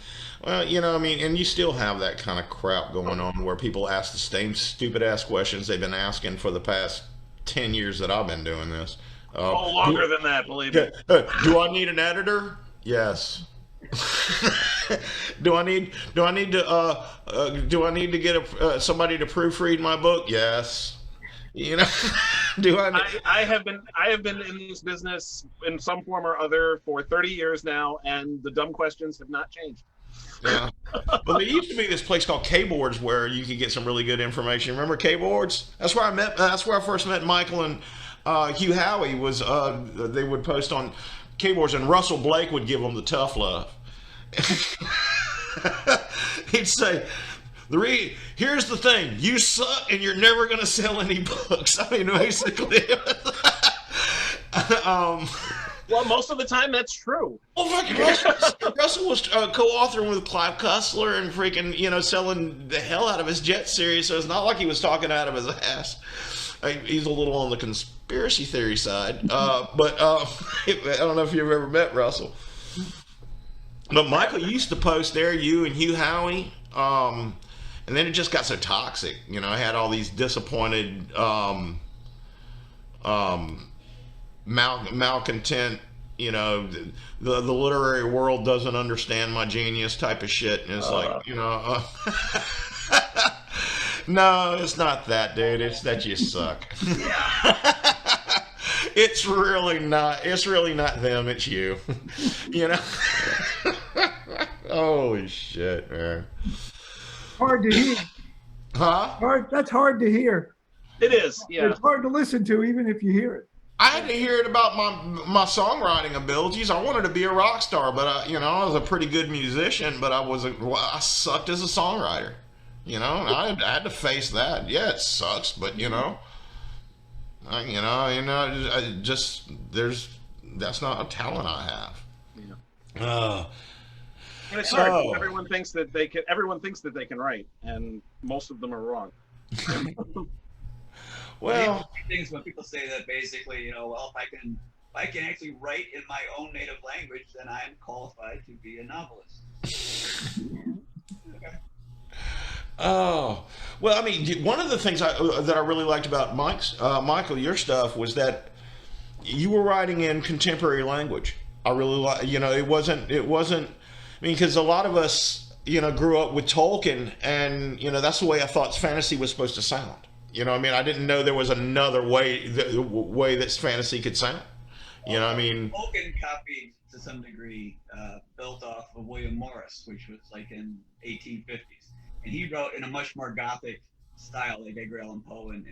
Well, and you still have that kind of crap going on where people ask the same stupid ass questions they've been asking for the past 10 years that I've been doing this. Longer than that, believe me. Do I need an editor? Yes. Do I need to get somebody to proofread my book? Yes. Do I? I have been in this business in some form or other for 30 years now, and the dumb questions have not changed. Yeah. Well, there used to be this place called K-Boards where you could get some really good information. Remember K-Boards? That's where I first met Michael and Hugh Howey. They would post on K-Boards, and Russell Blake would give them the tough love. He'd say, here's the thing, you suck and you're never going to sell any books. I mean, basically. Well, most of the time that's true. Well, fucking Russell was co-authoring with Clive Cussler and freaking, selling the hell out of his Jet series, so it's not like he was talking out of his ass. He's a little on the conspiracy theory side, but I don't know if you've ever met Russell. But Michael used to post there, you and Hugh Howey, and then it just got so toxic. I had all these disappointed malcontent, the literary world doesn't understand my genius type of shit. And it's no, it's not that, dude. It's that you suck. It's really not them, it's you. Holy shit, man. Hard to hear. Huh? That's hard to hear. It is, yeah. It's hard to listen to, even if you hear it. I had to hear it about my songwriting abilities. I wanted to be a rock star, but I was a pretty good musician, but I sucked as a songwriter. I had to face that. Yeah, it sucks, but that's not a talent I have. Yeah. And it's hard. Everyone thinks that they can write, and most of them are wrong. Well, things when people say that basically, well, if I can actually write in my own native language, then I'm qualified to be a novelist. Okay. Oh, well, I mean, one of the things that I really liked about Michael, your stuff, was that you were writing in contemporary language. I really like, it wasn't, I mean, because a lot of us, grew up with Tolkien, and, that's the way I thought fantasy was supposed to sound. I didn't know there was another way that fantasy could sound. Tolkien copied, to some degree, built off of William Morris, which was like in 1850s. And he wrote in a much more Gothic style, like Edgar Allan Poe and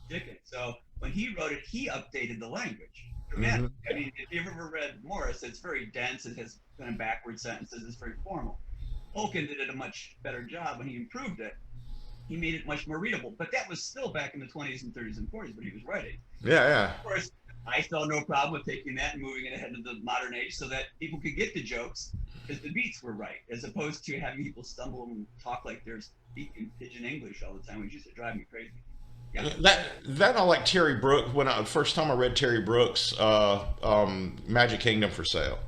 Dickens. So when he wrote it, he updated the language dramatically. Mm-hmm. I mean, if you've ever read Morris, it's very dense. It has kind of backward sentences. It's very formal. Tolkien did it a much better job when he improved it. He made it much more readable. But that was still back in the 20s and 30s and 40s when he was writing. Yeah. Of course, I saw no problem with taking that and moving it ahead to the modern age so that people could get the jokes because the beats were right, as opposed to having people stumble and talk like they're speaking pidgin English all the time, which used to drive me crazy. Yeah. That I like Terry Brooks. When first time I read Terry Brooks' Magic Kingdom for Sale.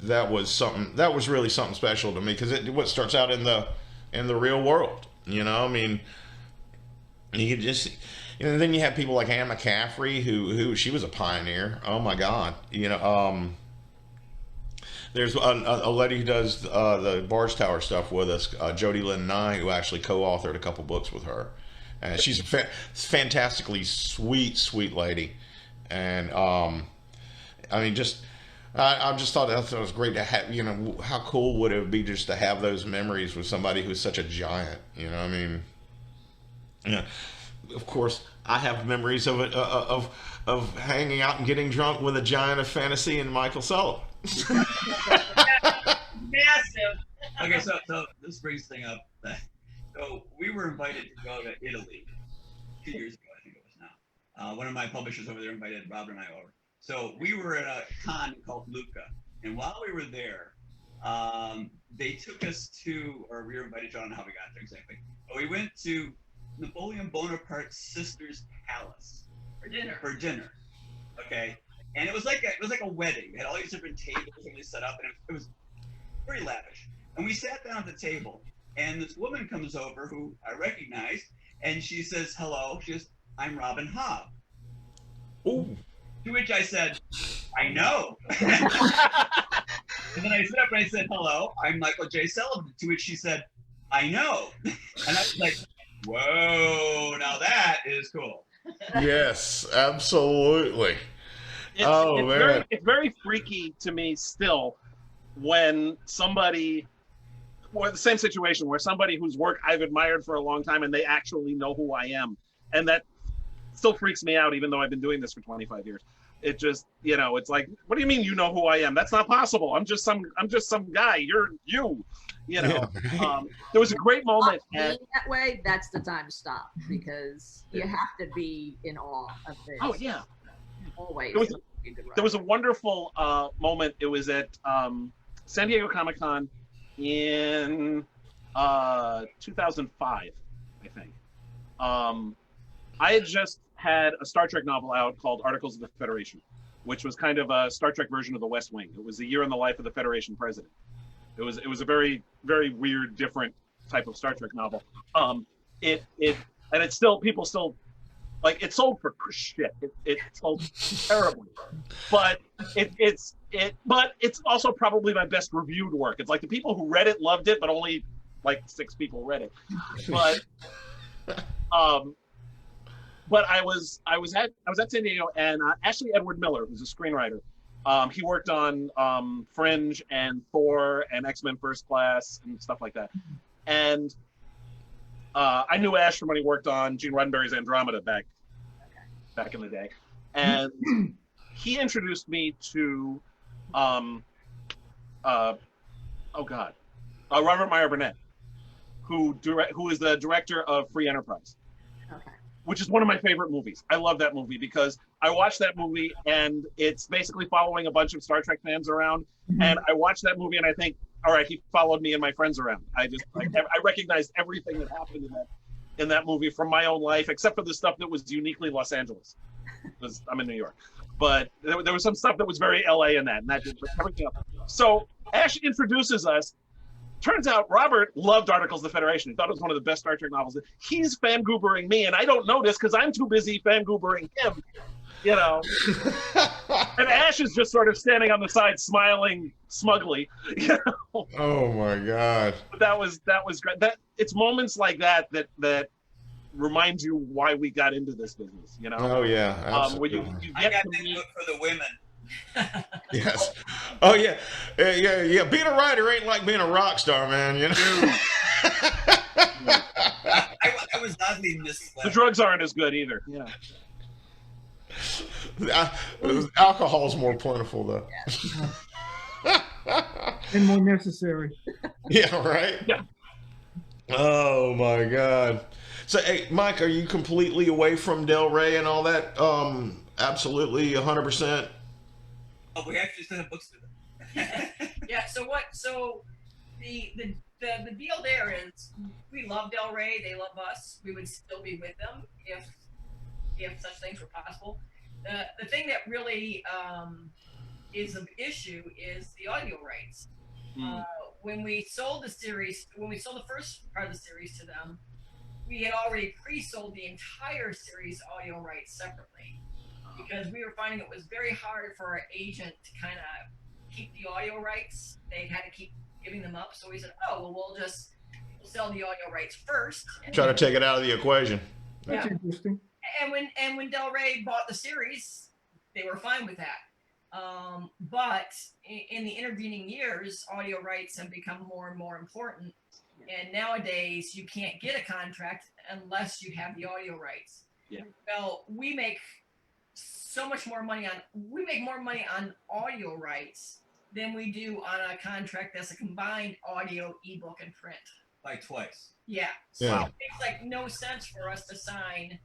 That was really something special to me because what starts out in the real world. I mean, you could just. And then you have people like Anne McCaffrey, who she was a pioneer. Oh my God, There's a lady who does the Barge Tower stuff with us, Jody Lynn Nye, who actually co-authored a couple books with her, and she's a fantastically sweet lady. And I mean, I just thought that was great to have. How cool would it be just to have those memories with somebody who's such a giant? I mean, Of course, I have memories of it of hanging out and getting drunk with a giant of fantasy and Michael Sullivan. Massive. Okay, so this brings thing up. So we were invited to go to Italy 2 years ago, I think it was now. One of my publishers over there invited Rob and I over. So we were at a con called Lucca, and while we were there, they took us to, or we were invited to, I don't know how we got there exactly, but we went to Napoleon Bonaparte's sister's palace for dinner. Okay, and it was like a wedding. They had all these different tables that they set up, and it was very lavish. And we sat down at the table, and this woman comes over who I recognized, and she says, "Hello." She goes, "I'm Robin Hobb." Ooh. To which I said, "I know." And then I stood up and I said, "Hello, I'm Michael J. Sullivan." To which she said, "I know." And I was like, whoa, now that is cool. Yes, absolutely. It's very freaky to me still when somebody, or the same situation where somebody whose work I've admired for a long time and they actually know who I am. And that still freaks me out, even though I've been doing this for 25 years. It just, it's like, what do you mean you know who I am? That's not possible. I'm just some guy. You're you. There was a great moment. Being that way, that's the time to stop because you have to be in awe of this. Oh yeah. Always. be a good there was a writer. wonderful moment. It was at San Diego Comic-Con in 2005, I think. I had just had a Star Trek novel out called Articles of the Federation, which was kind of a Star Trek version of The West Wing. It was the year in the life of the Federation president. It was a very, very weird, different type of Star Trek novel. And it's still, people still, like, it sold for shit. It sold terribly, but it's also probably my best reviewed work. It's like the people who read it loved it, but only like 6 people read it. But but I was at San Diego, and Ashley Edward Miller, who's a screenwriter, he worked on Fringe and Thor and X-Men First Class and stuff like that. And I knew Ash from when he worked on Gene Roddenberry's Andromeda back in the day, and he introduced me to Robert Meyer Burnett, who is the director of Free Enterprise. Okay. Which is one of my favorite movies. I love that movie because I watched that movie and it's basically following a bunch of Star Trek fans around. And I watched that movie and I think, all right, he followed me and my friends around. I recognized everything that happened in that movie from my own life, except for the stuff that was uniquely Los Angeles. Because I'm in New York. But there was some stuff that was very LA in that, and that did everything else. So Ash introduces us. Turns out Robert loved Articles of the Federation. He thought it was one of the best Star Trek novels. He's fangoobering me, and I don't notice because I'm too busy fangoobering him, you know. And Ash is just sort of standing on the side, smiling smugly, you know. Oh my God! But that was great. It's moments like that remind you why we got into this business, you know. Oh yeah, absolutely. absolutely. You I get got to big meet. book for the women. Yes. Oh yeah. Yeah. Being a writer ain't like being a rock star, man. You know. I was oddly misled. The drugs aren't as good either. Yeah. Alcohol's more plentiful though. And more necessary. Yeah. Right. Yeah. Oh my God. So, hey, Mike, are you completely away from Del Rey and all that? Absolutely, 100%. Oh, we actually still have books to them. Yeah. So the deal there is we love Del Rey. They love us. We would still be with them if such things were possible. The thing that really is an issue is the audio rights. When we sold the first part of the series to them, we had already pre-sold the entire series audio rights separately because we were finding it was very hard for our agent to kind of keep the audio rights. They had to keep giving them up. So we said, oh, well, we'll sell the audio rights first. Try to take it out of the equation. That's interesting. And when Del Rey bought the series, they were fine with that. But in the intervening years, audio rights have become more and more important. And nowadays, you can't get a contract unless you have the audio rights. Yeah. Well, we make so much more money on audio rights than we do on a contract that's a combined audio, ebook, and print. Like twice. Yeah. So Yeah. it makes like no sense for us to sign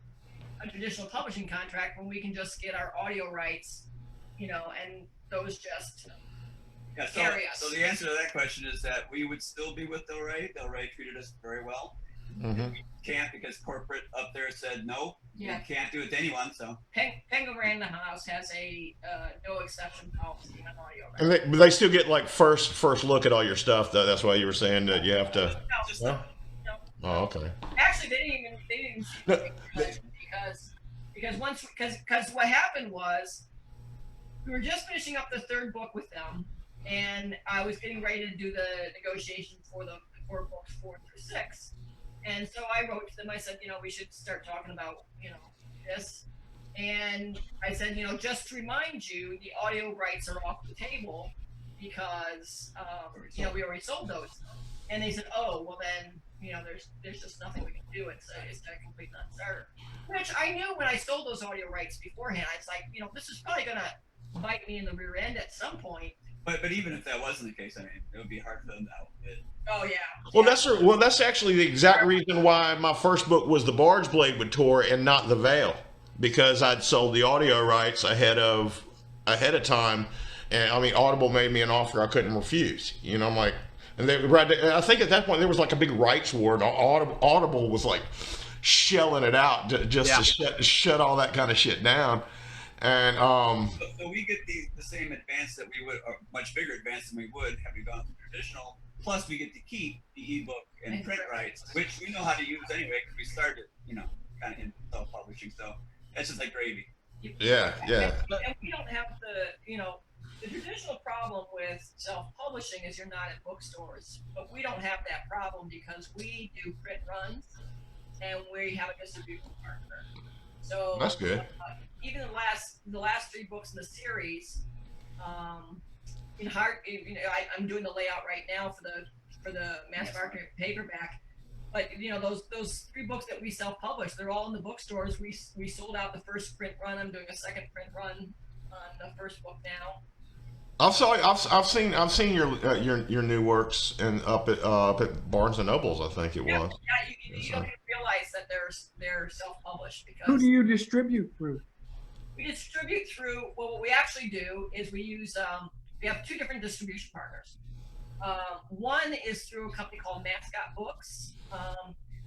a traditional publishing contract when we can just get our audio rights, you know, and those just Yeah, carry us. so the answer to that question is that we would still be with Del Rey. Del Rey treated us very well. Mm-hmm. We can't because corporate up there said no. Yeah. You can't do it to anyone. So Penguin Random House has a no exception policy on audio rights. And they still get like first look at all your stuff though. That's why you were saying that you have to. No, just No? Oh, okay. actually, they didn't even No. because what happened was we were just finishing up the third book with them, and I was getting ready to do the negotiation for books 4 through 6. And so I wrote to them. I said, we should start talking about, this. And I said, just to remind you, the audio rights are off the table because, we already sold those. And they said, oh, well then, there's just nothing we can do. It's a complete non-starter. Which I knew when I sold those audio rights beforehand. It's like, this is probably going to bite me in the rear end at some point. But even if that wasn't the case, I mean, it would be hard for them to outbid. Oh yeah. Well, that's actually the exact reason why my first book was The Barge Blade with Tor and not The Veil, because I'd sold the audio rights ahead of ahead of time, and I mean, Audible made me an offer I couldn't refuse. You know, I'm like, and they right. I think at that point there was like a big rights war, and Audible was like shelling it out just Yeah. to shut all that kind of shit down. And So we get the same advance that we would, or much bigger advance than we would have we gone through traditional. Plus, we get to keep the ebook and print rights, which we know how to use anyway because we started, kind of in self-publishing. So that's just like gravy. yeah, yeah, And we don't have the traditional problem with self-publishing is you're not at bookstores, but we don't have that problem because we do print runs and we have a distribution partner. So that's good. Even the last 3 books in the series, I'm doing the layout right now for the mass market paperback. But those 3 books that we self-published, they're all in the bookstores. We sold out the first print run. I'm doing a second print run on the first book now. I've seen your new works and up at Barnes and Nobles, I think it was. Yeah, you don't even realize that they're self-published because Who do you distribute through? we distribute through. Well, what we actually do is we use. We have 2 different distribution partners. One is through a company called Mascot Books.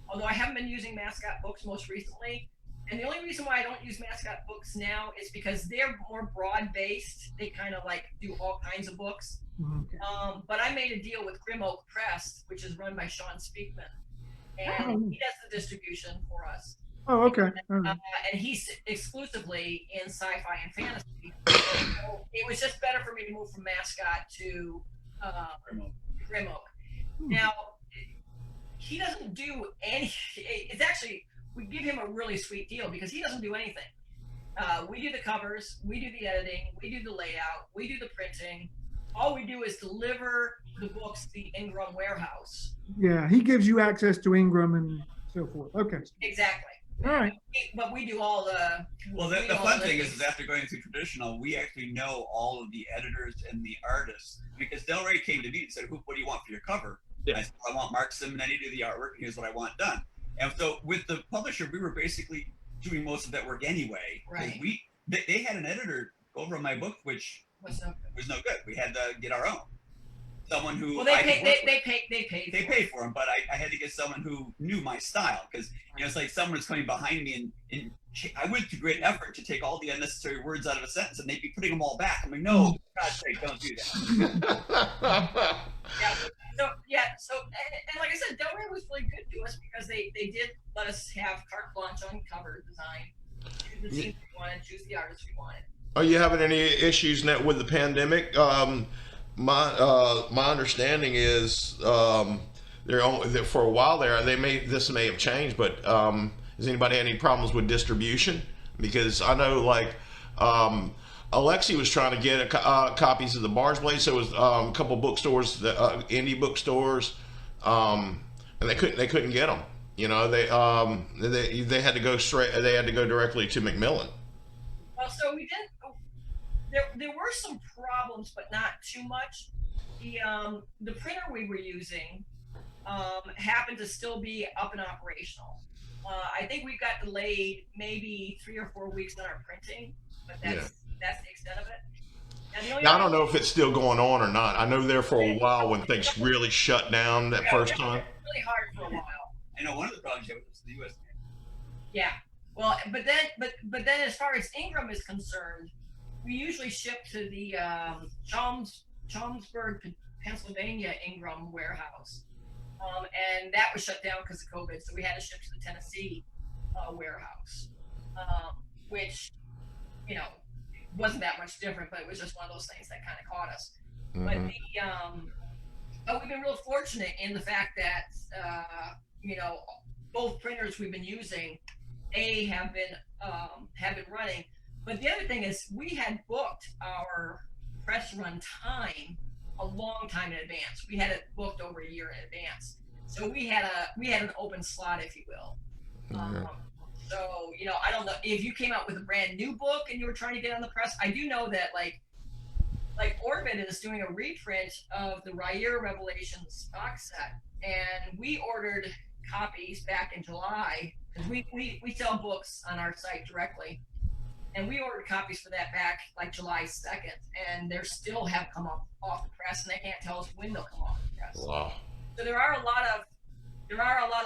Although I haven't been using Mascot Books most recently, and the only reason why I don't use Mascot Books now is because they're more broad-based. They kind of like do all kinds of books. Okay. But I made a deal with Grim Oak Press, which is run by Sean Speakman, and he does the distribution for us. Oh, okay. All right. And he's exclusively in sci-fi and fantasy. So it was just better for me to move from Mascot to Grim Oak. Now, he doesn't do any. It's actually, we give him a really sweet deal because he doesn't do anything. We do the covers, we do the editing, we do the layout, we do the printing. All we do is deliver the books to the Ingram warehouse. Yeah, he gives you access to Ingram and so forth. Okay. Exactly. All right. But we do all the. Well, we do the all fun the thing listings. is after going through traditional, we actually know all of the editors and the artists because Del Rey came to me and said, "What do you want for your cover?" Yeah. I said, "I want Mark Simonetti to do the artwork. And here's what I want done." And so with the publisher, we were basically doing most of that work anyway. Right. They had an editor over on my book, which What's up? was no good. We had to get our own. Someone who Well, they I could pay. work They with. paid. They paid for them, but I had to get someone who knew my style because it's like someone was coming behind me and I went to great effort to take all the unnecessary words out of a sentence and they'd be putting them all back. I'm like, no, for God's sake, don't do that. So and like I said, Del Rey was really good to us because they did let us have carte blanche on cover design. Choose the scenes we wanted, choose the artists we wanted. Are you having any issues now with the pandemic? My understanding is for a while there this may have changed, but has anybody had any problems with distribution? Because I know Alexi was trying to get copies of the Barge Blade, so it was a couple bookstores, indie bookstores, and they couldn't get them. You know, they had to go straight. They had to go directly to Macmillan. Well, so we didn't. There were some problems, but not too much. The printer we were using happened to still be up and operational. I think we got delayed maybe 3 or 4 weeks on our printing, but that's the extent of it. And the only Now, I don't know if it's still going on or not. I know there for a while when things really shut down that first time. It was really hard for a while. I know one of the problems you have was the U.S. Yeah. Well, but then as far as Ingram is concerned, we usually ship to the Chelmsford, Pennsylvania Ingram warehouse, and that was shut down because of COVID. So we had to ship to the Tennessee warehouse, which wasn't that much different, but it was just one of those things that kind of caught us. Mm-hmm. But we've been real fortunate in the fact that both printers we've been using have been running. But the other thing is we had booked our press run time a long time in advance. We had it booked over a year in advance. So we had an open slot, if you will. So, I don't know if you came out with a brand new book and you were trying to get on the press. I do know that like Orbit is doing a reprint of the Rair Revelations box set, and we ordered copies back in July because we sell books on our site directly. And we ordered copies for that back like July 2nd, and they still have come off the press, and they can't tell us when they'll come off the press. Wow. So there are a lot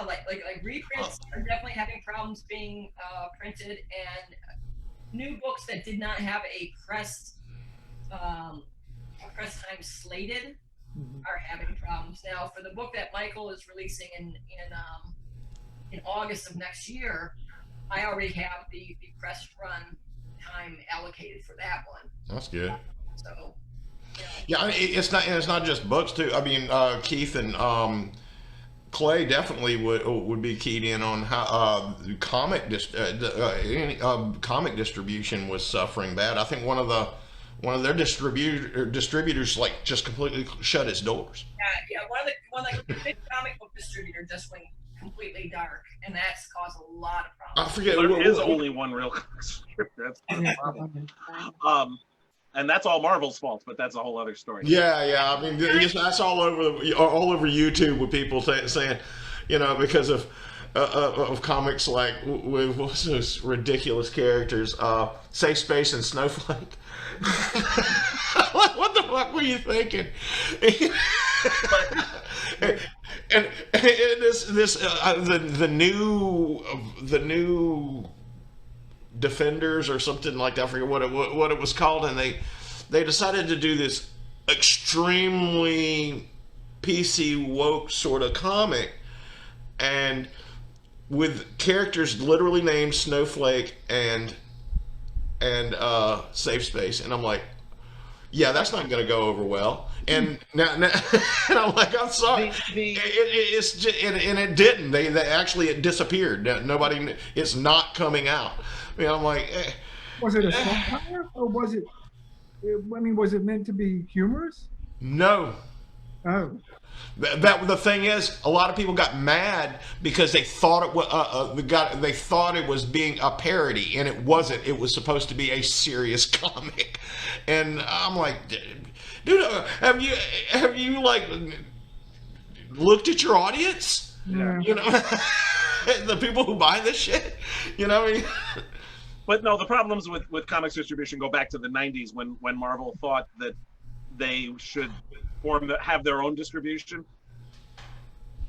of like reprints are definitely having problems being printed, and new books that did not have a press time slated are having problems. Now, for the book that Michael is releasing in August of next year, I already have the press run time allocated for that one. That's good. So, Yeah, I mean, it's not just books too. I mean, Keith and Clay definitely would be keyed in on how comic distribution was suffering bad. I think one of their distributors like just completely shut its doors. Yeah. One of the big comic book distributor just went completely dark, and that's caused a lot of problems. I forget. There is only one real distributor. That's and that's all Marvel's fault, but that's a whole other story. Yeah. I mean, that's all over YouTube with people saying, because of comics like with what's those ridiculous characters, Safe Space and Snowflake. What the fuck were you thinking? and the new Defenders or something like that. I forget what it was called, and they decided to do this extremely PC woke sort of comic, and with characters literally named Snowflake and Safe Space, and I'm like, yeah, that's not going to go over well. And now and I'm like, I'm sorry. It's just, and it didn't. They actually, it disappeared. Nobody. It's not coming out. I mean, I'm like, Was it a satire, or was it? I mean, was it meant to be humorous? no. Oh, That the thing is, a lot of people got mad because they thought it was they thought it was being a parody, and it wasn't. It was supposed to be a serious comic, and I'm like, dude, have you like looked at your audience? yeah. The people who buy this shit. What I mean? But no, the problems with comics distribution go back to the 90s when Marvel thought that they should have their own distribution,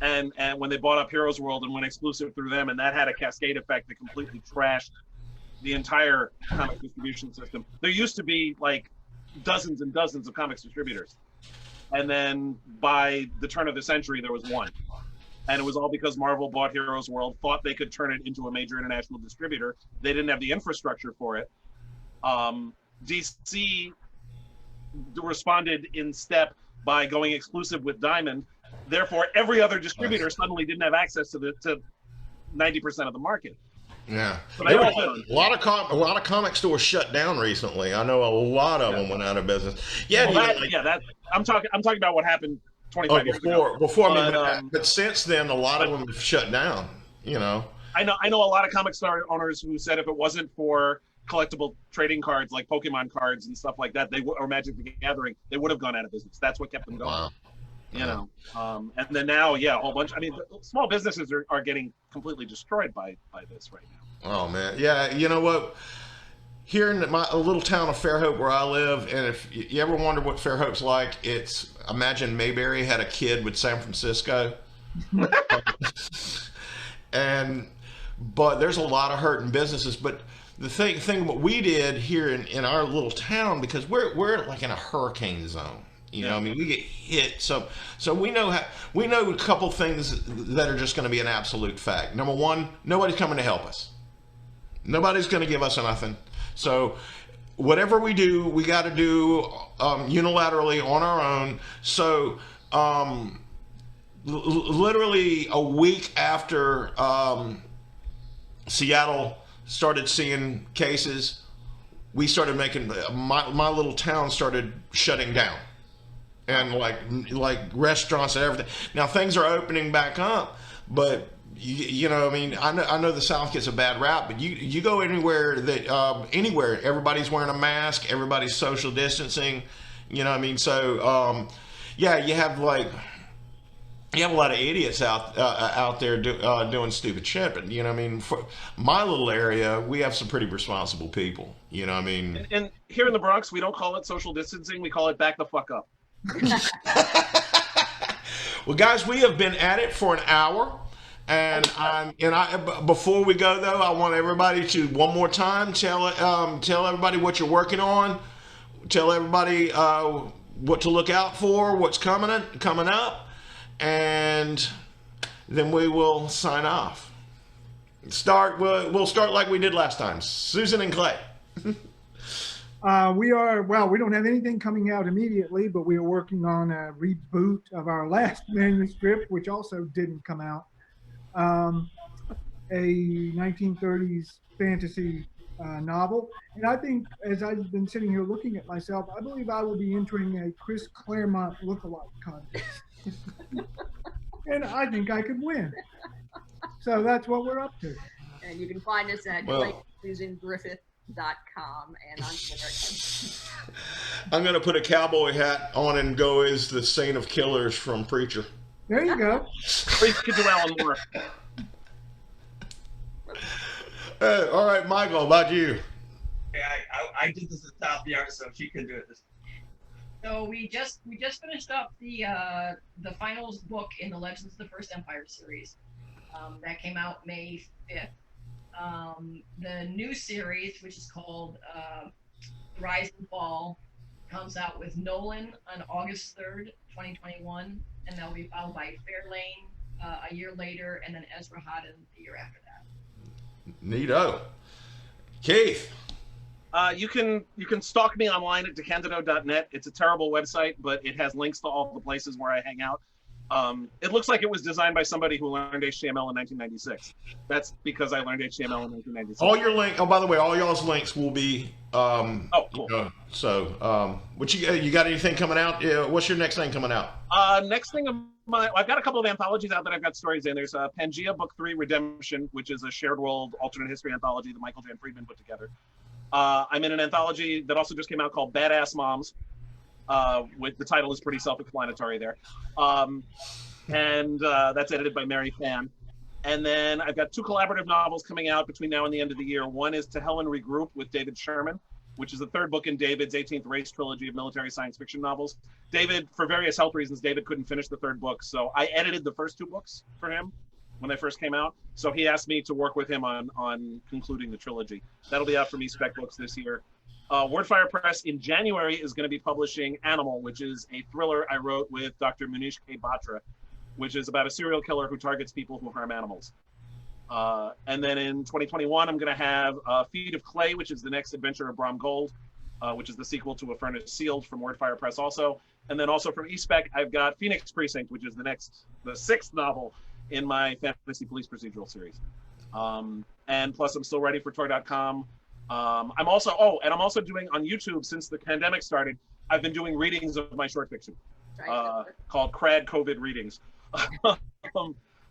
and when they bought up Heroes World and went exclusive through them, and that had a cascade effect that completely trashed the entire comic distribution system. There used to be like dozens and dozens of comics distributors, and then by the turn of the century there was one, and it was all because Marvel bought Heroes World, thought they could turn it into a major international distributor. They didn't have the infrastructure for it. DC responded in step by going exclusive with Diamond. Therefore, every other distributor suddenly didn't have access to 90% of the market. Yeah, But a lot of comic stores shut down recently. I know a lot of them went out of business. Yeah, I'm talking about what happened 25 years ago. Before, but since then, a lot of them have shut down. I know a lot of comic store owners who said if it wasn't for collectible trading cards like Pokemon cards and stuff like that, or Magic the Gathering, they would have gone out of business. That's what kept them going. Wow. And then now, a whole bunch. I mean, small businesses are getting completely destroyed by this right now. Oh man, yeah. You know what? Here in my little town of Fairhope, where I live, and if you ever wonder what Fairhope's like, it's imagine Mayberry had a kid with San Francisco, but there's a lot of hurting businesses. But the thing what we did here in our little town, because we're like in a hurricane zone. I mean, we get hit. So we know a couple things that are just going to be an absolute fact. Number one, nobody's coming to help us. Nobody's going to give us nothing. So whatever we do, we got to do unilaterally on our own. So literally a week after Seattle started seeing cases, we started making my little town started shutting down, and like restaurants and everything. Now things are opening back up, but I mean, I know the South gets a bad rap, but you go anywhere everybody's wearing a mask, everybody's social distancing. I mean, so you have like you have a lot of idiots out there doing stupid shit. But you know, what I mean, for my little area, we have some pretty responsible people. You know, what I mean, And here in the Bronx, we don't call it social distancing. We call it back the fuck up. well, guys, we have been at it for an hour. And before we go though, I want everybody to one more time tell everybody what you're working on. Tell everybody what to look out for, what's coming up, and then we will sign off. We'll start like we did last time. Susan and Clay. We don't have anything coming out immediately, but we are working on a reboot of our last manuscript, which also didn't come out. A 1930s fantasy novel. And I think, as I've been sitting here looking at myself, I believe I will be entering a Chris Claremont lookalike contest. And I think I could win. So that's what we're up to. And you can find us at SusanGriffith.com and on Twitter. I'm going to put a cowboy hat on and go as the Saint of Killers from Preacher. There you go. Please could do Alan Moore. All right, Michael, how about you? Yeah, I did this at the top of the hour, so she can do it. So we just finished up the finals book in the Legends of the First Empire series. That came out May 5th. The new series, which is called Rise and Fall, comes out with Nolan on August 3rd, 2021, and that'll be followed by Fairlane a year later, and then Ezra Hodden the year after that. Neato. Keith. You can stalk me online at DeCandido.net. It's a terrible website, but it has links to all the places where I hang out. It looks like it was designed by somebody who learned HTML in 1996. That's because I learned HTML in 1996. All your link. Oh, by the way, all y'all's links will be. Cool. What you got? Anything coming out? Yeah. What's your next thing coming out? Next thing of mine, I've got a couple of anthologies out that I've got stories in. There's Pangea Book 3 Redemption, which is a shared world alternate history anthology that Michael Jan Friedman put together. I'm in an anthology that also just came out called Badass Moms. With the title is pretty self-explanatory there. And that's edited by Mary Fan. And then I've got 2 collaborative novels coming out between now and the end of the year. One is To Hell and Regroup with David Sherman, which is the 3rd book in David's 18th Race trilogy of military science fiction novels. David, for various health reasons, David couldn't finish the 3rd book. So I edited the first 2 books for him when they first came out. So he asked me to work with him on concluding the trilogy. That'll be out from Spec Books this year. Wordfire Press in January is going to be publishing Animal, which is a thriller I wrote with Dr. Munish K. Batra, which is about a serial killer who targets people who harm animals. And then in 2021, I'm going to have Feet of Clay, which is the next adventure of Brom Gold, which is the sequel to A Furnace Sealed from Wordfire Press also. And then also from eSpec, I've got Phoenix Precinct, which is the 6th novel in my fantasy police procedural series. And plus, I'm still ready for Tor.com. I'm also doing on YouTube, since the pandemic started, I've been doing readings of my short fiction called Crad COVID Readings.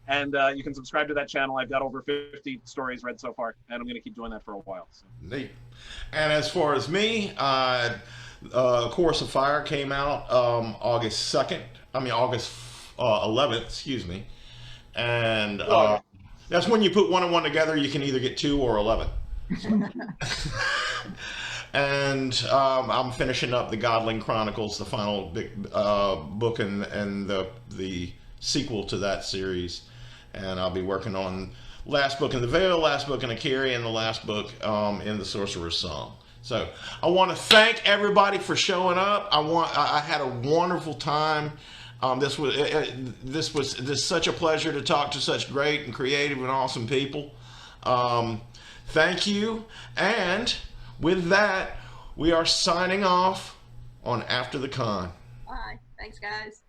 And you can subscribe to that channel. I've got over 50 stories read so far, and I'm going to keep doing that for a while. So. Neat. And as far as me, Chorus of Fire came out August 11th, excuse me. And that's when you put 1 and 1 together, you can either get 2 or 11. And I'm finishing up the Godling Chronicles, the final big book and the sequel to that series. And I'll be working on last book in the Veil, last book in Akiri, and the last book in the Sorcerer's Song. So I want to thank everybody for showing up. I had a wonderful time. This was such a pleasure to talk to such great and creative and awesome people. Thank you. And with that, we are signing off on After the Con. Bye. Thanks, guys.